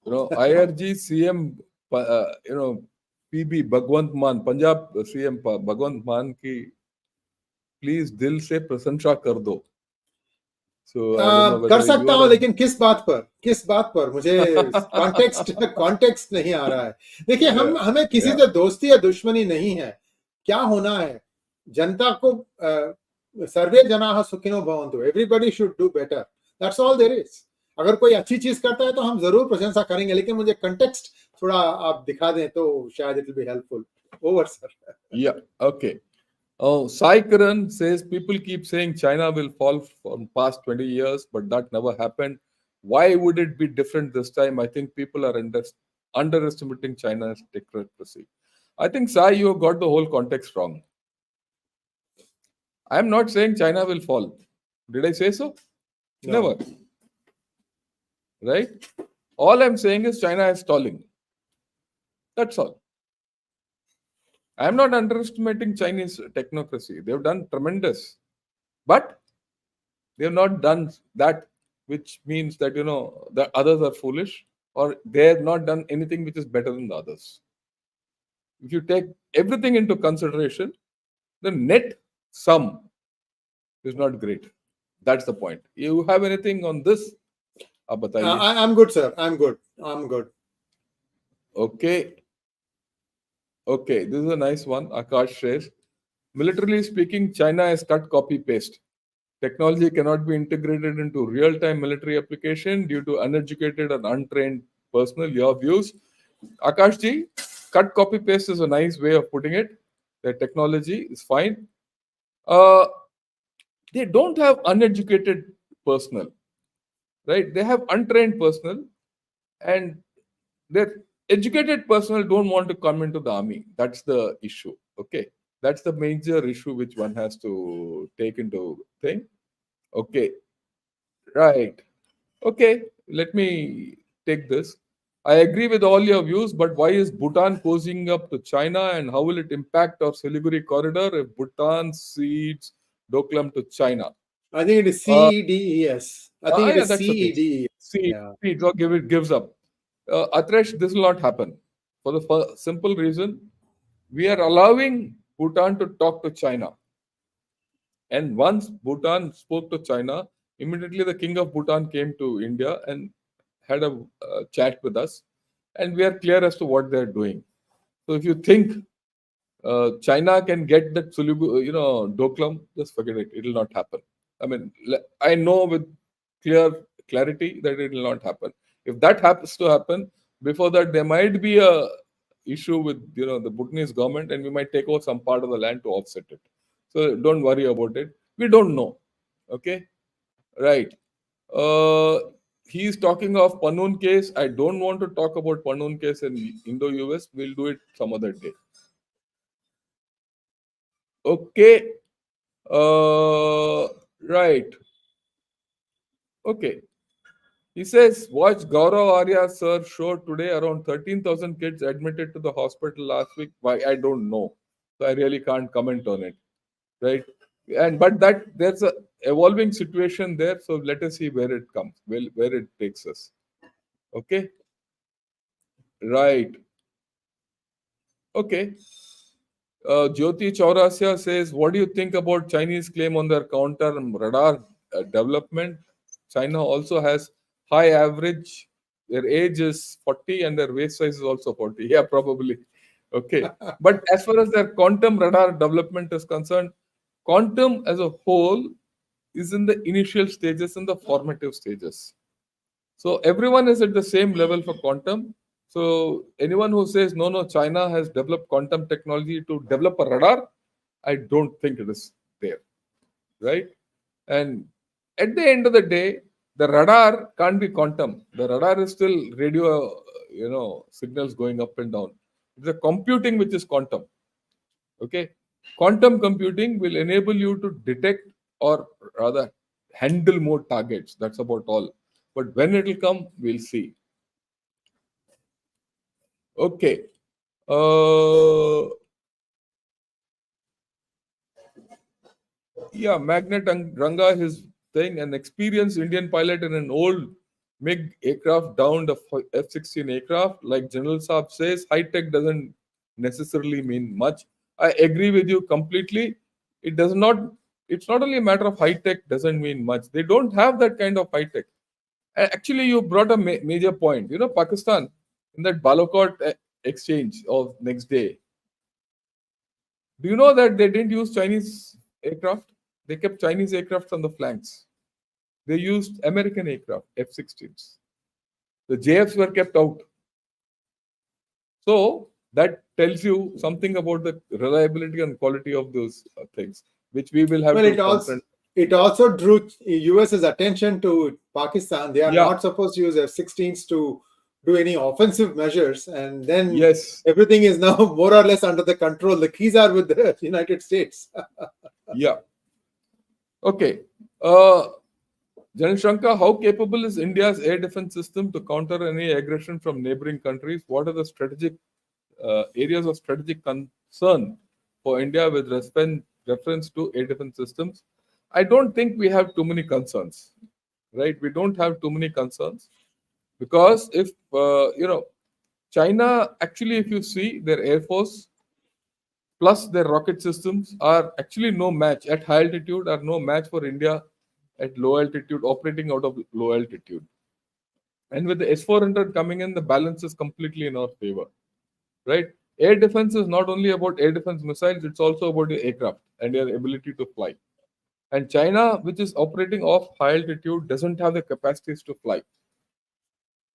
IRG CM, PB Bhagwant Maan, Punjab CM Bhagwant Maan ki please दिल से प्रशंसा कर दो. So I don't know कर whether सकता you हूँ, are लेकिन किस बात पर मुझे कॉन्टेक्स्ट नहीं आ रहा है. देखिए, हमें किसी से दोस्ती या दुश्मनी नहीं है. क्या होना है, जनता को सर्वे जनाः सुखिनो भवन्तु, everybody should do better. That's all there is. अगर कोई अच्छी चीज करता है तो हम जरूर प्रशंसा करेंगे, लेकिन मुझे कंटेक्स्ट थोड़ा आप दिखा दें तो शायद it will be helpful. Over sir. Yeah, okay. Sai Karan says people keep saying China will fall from past 20 years, but that never happened. Why would it be different this time? I think people are underestimating China's technocracy. I think, Sai, you got the whole context wrong. I am not saying China will fall. Did I say so? No. Never. Right? All I'm saying is China is stalling. That's all. I'm not underestimating Chinese technocracy. They've done tremendous. But they have not done that, which means that, the others are foolish, or they have not done anything which is better than the others. If you take everything into consideration, the net sum is not great. That's the point. You have anything on this? I'm good, sir. I'm good. Okay, this is a nice one. Akash says, militarily speaking, China has cut copy-paste. Technology cannot be integrated into real-time military application due to uneducated and untrained personnel. Your views? Akashji, cut copy-paste is a nice way of putting it. The technology is fine. They don't have uneducated personnel, right? They have untrained personnel, and their educated personnel don't want to come into the army. That's the issue. Okay, that's the major issue which one has to take into thing. Okay, right. Okay, let me take this. I agree with all your views, but why is Bhutan cozying up to China, and how will it impact our Siliguri corridor if Bhutan cedes Doklam to China? I think it is CEDES. I think it is That's okay. CEDES. Cedes or gives up. Atresh, this will not happen for the simple reason we are allowing Bhutan to talk to China. And once Bhutan spoke to China, immediately the king of Bhutan came to India and had a chat with us, and we are clear as to what they are doing. So if you think China can get that Doklam, just forget it. It will not happen. I mean, I know with clarity that it will not happen. If that happens to happen, before that there might be a issue with the Bhutanese government, and we might take over some part of the land to offset it. So don't worry about it. We don't know. Okay, right. He's talking of Pannoon case. I don't want to talk about Pannoon case in Indo-US. We'll do it some other day. Okay. Right. Okay. He says, watch Gaurav Arya sir show today. Around 13,000 kids admitted to the hospital last week. Why? I don't know. So I really can't comment on it. Right. But there's a evolving situation there. So let us see where it comes, where it takes us. Okay. Right. Okay. Jyoti Chaurasya says, what do you think about Chinese claim on their counter radar development? China also has high average. Their age is 40 and their waist size is also 40. Yeah, probably. Okay. But as far as their quantum radar development is concerned, quantum as a whole is in the initial stages and the formative stages. So everyone is at the same level for quantum. So anyone who says no, China has developed quantum technology to develop a radar, I don't think it is there, right? And at the end of the day, the radar can't be quantum. The radar is still radio, signals going up and down. It's the computing which is quantum. Okay, quantum computing will enable you to detect or rather handle more targets. That's about all. But when it will come, we'll see. Okay. Yeah, Magnet Ranga, his thing, an experienced Indian pilot in an old MiG aircraft downed a F-16 aircraft. Like General Saab says, high tech doesn't necessarily mean much. I agree with you completely. It does not. It's not only a matter of high tech doesn't mean much. They don't have that kind of high tech. Actually, you brought a major point. Pakistan in that Balakot exchange of next day. Do you know that they didn't use Chinese aircraft? They kept Chinese aircraft on the flanks. They used American aircraft, F-16s. The JFs were kept out. So that tells you something about the reliability and quality of those things, which we will have Well, to confront. it also drew US's attention to Pakistan. They are Yeah. not supposed to use F-16s to do any offensive measures, and then Yes. everything is now more or less under the control. The keys are with the United States. Yeah. Okay. Jan Shankar, how capable is India's air defense system to counter any aggression from neighboring countries? What are the strategic areas of strategic concern for India with reference to air defense systems? I don't think we have too many concerns, right? We don't have too many concerns because if China actually, if you see their air force plus their rocket systems are actually no match at high altitude, are no match for India at low altitude, operating out of low altitude. And with the S-400 coming in, the balance is completely in our favor, right? Air defense is not only about air defense missiles, it's also about your aircraft and your ability to fly. And China, which is operating off high altitude, doesn't have the capacities to fly.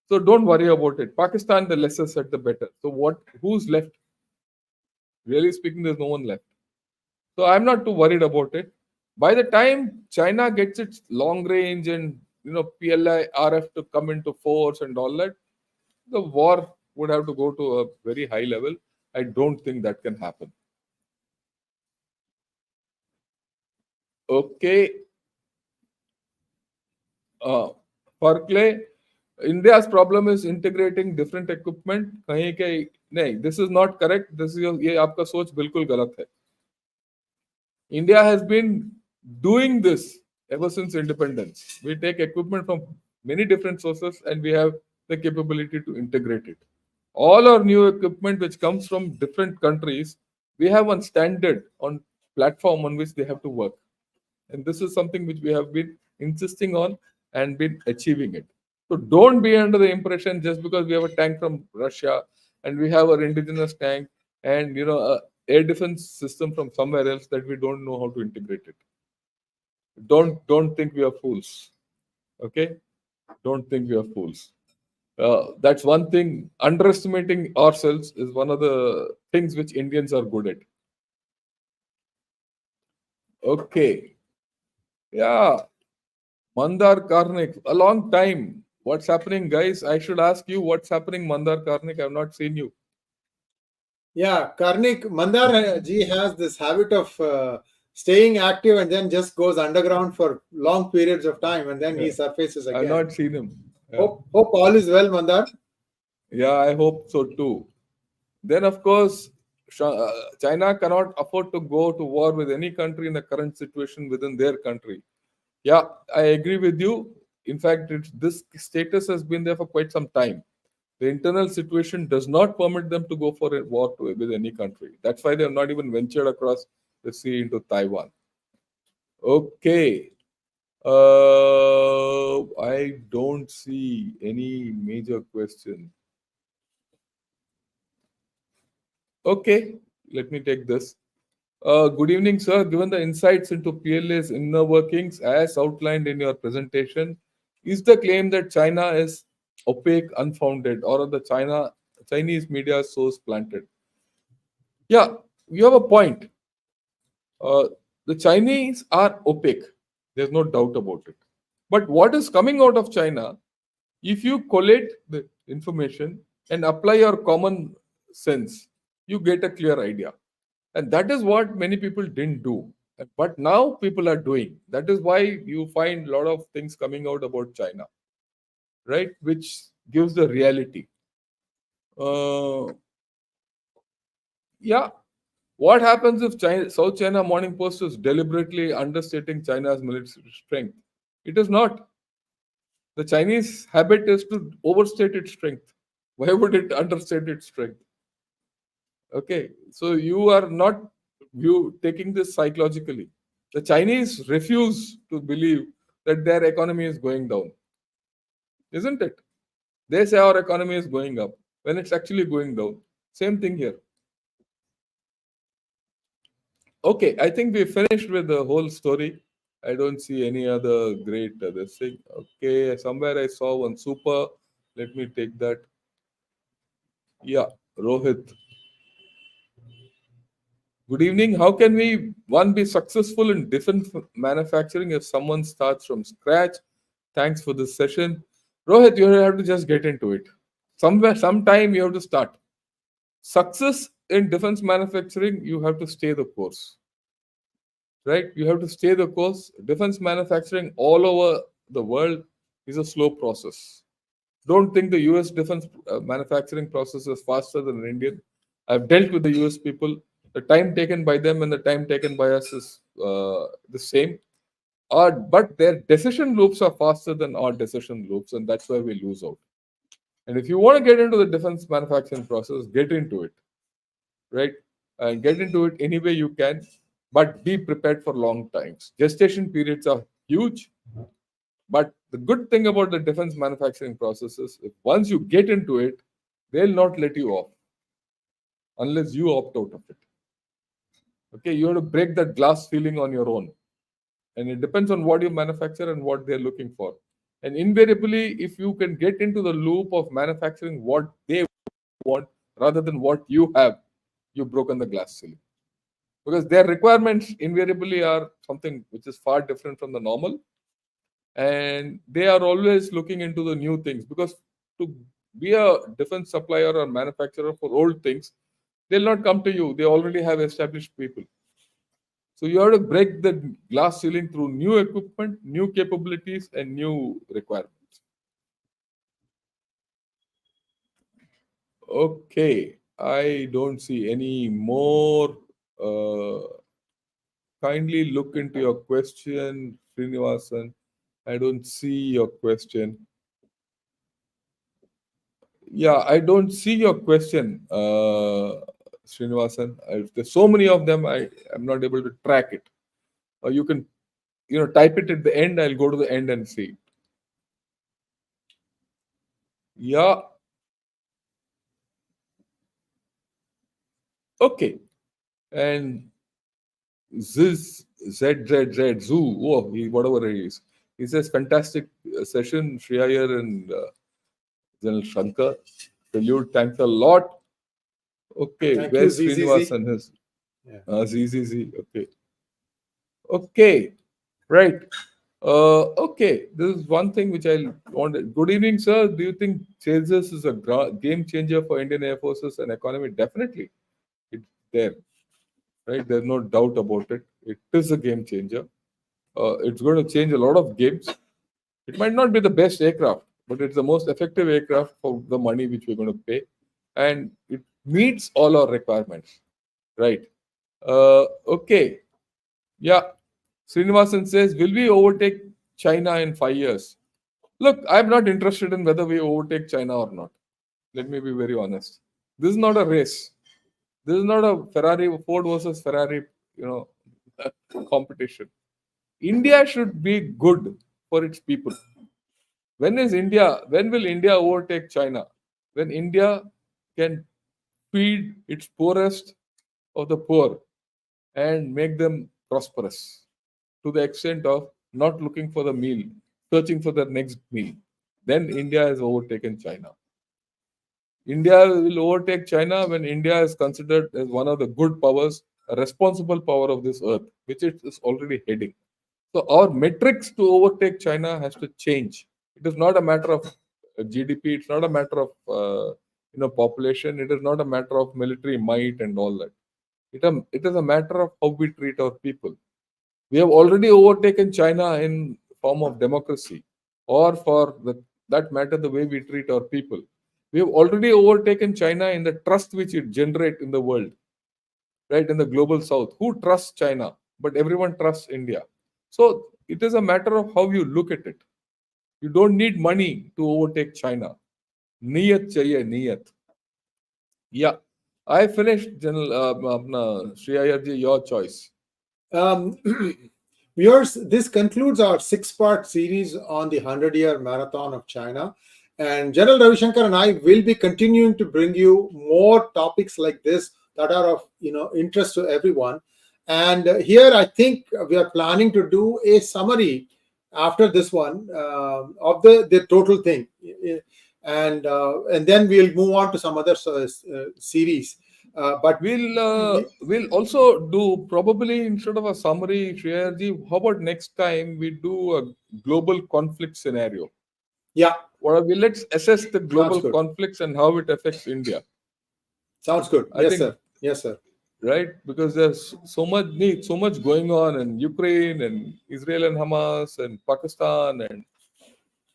So don't worry about it. Pakistan, the lesser said, the better. So who's left? Really speaking, there's no one left. So I'm not too worried about it. By the time China gets its long range and PLI, RF to come into force and all that, the war would have to go to a very high level. I don't think that can happen. Okay. Farkley, India's problem is integrating different equipment. This is not correct. This is ये आपका सोच बिल्कुल गलत है. India has been doing this ever since independence. We take equipment from many different sources and we have the capability to integrate it. All our new equipment which comes from different countries, we have one standard on platform on which they have to work. And this is something which we have been insisting on and been achieving it. So don't be under the impression just because we have a tank from Russia and we have our indigenous tank and a air defense system from somewhere else that we don't know how to integrate it. Don't think we are fools. Okay? Don't think we are fools. That's one thing. Underestimating ourselves is one of the things which Indians are good at. Okay. Yeah. Mandar Karnik, a long time. What's happening, guys? I should ask you what's happening, Mandar Karnik. I've not seen you. Yeah, Mandar ji has this habit of staying active and then just goes underground for long periods of time and then he surfaces again. I've not seen him. Yeah. Hope all is well, Mandar. Yeah, I hope so too. Then, of course, China cannot afford to go to war with any country in the current situation within their country. Yeah, I agree with you. In fact, this status has been there for quite some time. The internal situation does not permit them to go for a war with any country. That's why they have not even ventured across the sea into Taiwan. Okay. I don't see any major question. Okay, let me take this. Good evening, sir. Given the insights into PLA's inner workings as outlined in your presentation, is the claim that China is opaque unfounded, or are the Chinese media source planted? Yeah, you have a point. Uh, the Chinese are opaque. There's no doubt about it. But what is coming out of China, if you collate the information and apply your common sense, you get a clear idea. And that is what many people didn't do. But now people are doing. That is why you find a lot of things coming out about China, right? Which gives the reality. Uh, yeah. What happens if South China Morning Post is deliberately understating China's military strength? It is not. The Chinese habit is to overstate its strength. Why would it understate its strength? Okay, so you are not taking this psychologically. The Chinese refuse to believe that their economy is going down, isn't it? They say our economy is going up when it's actually going down. Same thing here. Okay, I think we finished with the whole story. I don't see any other great other thing. Okay, somewhere I saw one super. Let me take that. Yeah, Rohit. Good evening. How can one be successful in defense manufacturing if someone starts from scratch? Thanks for this session. Rohit, you have to just get into it. Sometime you have to start. Success in defense manufacturing, you have to stay the course. Right? You have to stay the course. Defense manufacturing all over the world is a slow process. Don't think the US defense manufacturing process is faster than an Indian. I've dealt with the US people. The time taken by them and the time taken by us is the same. But their decision loops are faster than our decision loops, and that's why we lose out. And if you want to get into the defense manufacturing process, get into it, right? And get into it any way you can, but be prepared for long times. Gestation periods are huge, but the good thing about the defense manufacturing process is if once you get into it, they'll not let you off unless you opt out of it. Okay, you have to break that glass ceiling on your own. And it depends on what you manufacture and what they're looking for. And invariably, if you can get into the loop of manufacturing what they want rather than what you have, you've broken the glass ceiling. Because their requirements invariably are something which is far different from the normal. And they are always looking into the new things. Because to be a defense supplier or manufacturer for old things, they'll not come to you. They already have established people. So you have to break the glass ceiling through new equipment, new capabilities, and new requirements. Okay, I don't see any more. Kindly look into your question, Srinivasan. I don't see your question. Yeah, I don't see your question, Srinivasan. There's so many of them, I'm not able to track it. Or you can, type it at the end. I'll go to the end and see. Yeah. Okay. And 𝗏𝗏𝗏𝗏, whatever it is. He says, fantastic session, Sree Iyer and General Shankar. Salute, thanks a lot. Okay, Thank where's you, Srinivasan? Yeah. ZZZ, okay. Okay, right. Okay, this is one thing which I wanted. Good evening, sir. Do you think Tejas is a game changer for Indian Air Forces and economy? Definitely. It's there, right? There's no doubt about it. It is a game changer. It's going to change a lot of games. It might not be the best aircraft, but it's the most effective aircraft for the money which we're going to pay. And it meets all our requirements, right? Okay. Yeah. Srinivasan says, will we overtake China in 5 years? Look, I'm not interested in whether we overtake China or not. Let me be very honest. This is not a race. This is not a Ford versus Ferrari, competition. India should be good for its people. When will India overtake China? When India can feed its poorest of the poor and make them prosperous to the extent of not looking for the meal, searching for the next meal. Then India has overtaken China. India will overtake China when India is considered as one of the good powers, a responsible power of this earth, which it is already heading. So our metrics to overtake China has to change. It is not a matter of GDP. It's not a matter of population. It is not a matter of military might and all that. It is a matter of how we treat our people. We have already overtaken China in form of democracy, or for that matter, the way we treat our people. We have already overtaken China in the trust which it generates in the world, right? In the global south. Who trusts China? But everyone trusts India. So it is a matter of how you look at it. You don't need money to overtake China. Niyat chahiye, niyat. Yeah. I finished, General Sree Iyer ji, your choice. Viewers, this concludes our 6-part series on the 100-year marathon of China. And General Ravi Shankar and I will be continuing to bring you more topics like this that are of interest to everyone. And here I think we are planning to do a summary after this one of the total thing, and then we'll move on to some other series. But we'll also do, probably instead of a summary, Sree Iyer ji, how about next time we do a global conflict scenario? Yeah. Let's assess the global conflicts and how it affects India. Sounds good. Yes, sir. Right? Because there's so much going on in Ukraine and Israel and Hamas and Pakistan and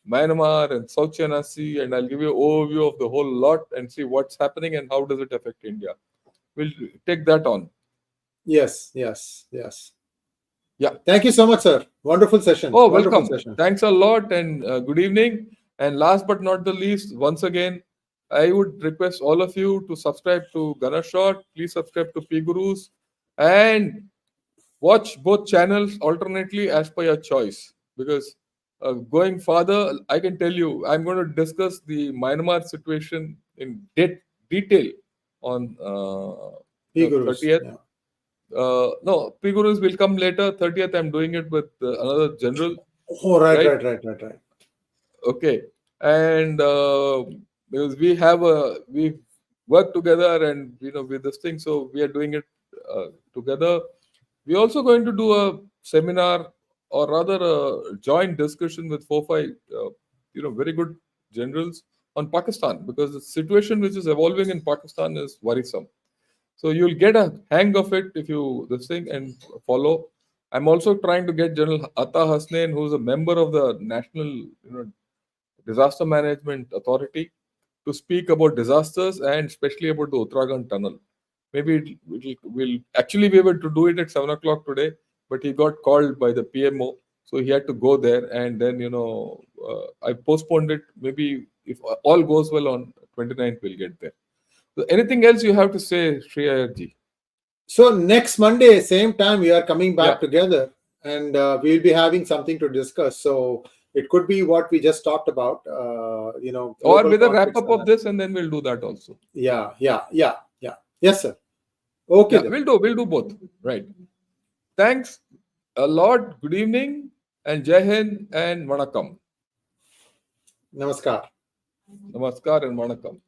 Myanmar and South China Sea, and I'll give you an overview of the whole lot and see what's happening and how does it affect India. We'll take that on. Yes. Yeah. Thank you so much, sir. Wonderful session. Oh, welcome. Thanks a lot, and good evening. And last but not the least, once again, I would request all of you to subscribe to Ganashot. Please subscribe to PGurus and watch both channels alternately as per your choice. Because going further, I can tell you, I'm going to discuss the Myanmar situation in detail on PGurus. 30th. Yeah. No, PGurus will come later. 30th, I'm doing it with another general. Oh, right. Okay. And because we work together and, with this thing, so we are doing it together. We're also going to do a seminar, or rather a joint discussion with 4-5, very good generals on Pakistan, because the situation which is evolving in Pakistan is worrisome. So you'll get a hang of it if you this thing and follow. I'm also trying to get General 𝗤𝘗𝘅 𝗏𝑆𝑛𝑎in, who's a member of the National Disaster Management Authority, to speak about disasters and especially about the Uttarakhand tunnel. Maybe we'll actually be able to do it at 7 o'clock today, but he got called by the PMO, so he had to go there, and then I postponed it. Maybe if all goes well on 29th, we'll get there. So anything else you have to say, Sree Iyer ji? So next Monday, same time, we are coming back together, and we'll be having something to discuss. So it could be what we just talked about, or with a wrap up of this, and then we'll do that also. Yeah. Yes, sir. Okay. Yeah, we'll do both. Right. Thanks a lot. Good evening, and Jai Hind and Vanakkam. Namaskar and Vanakkam.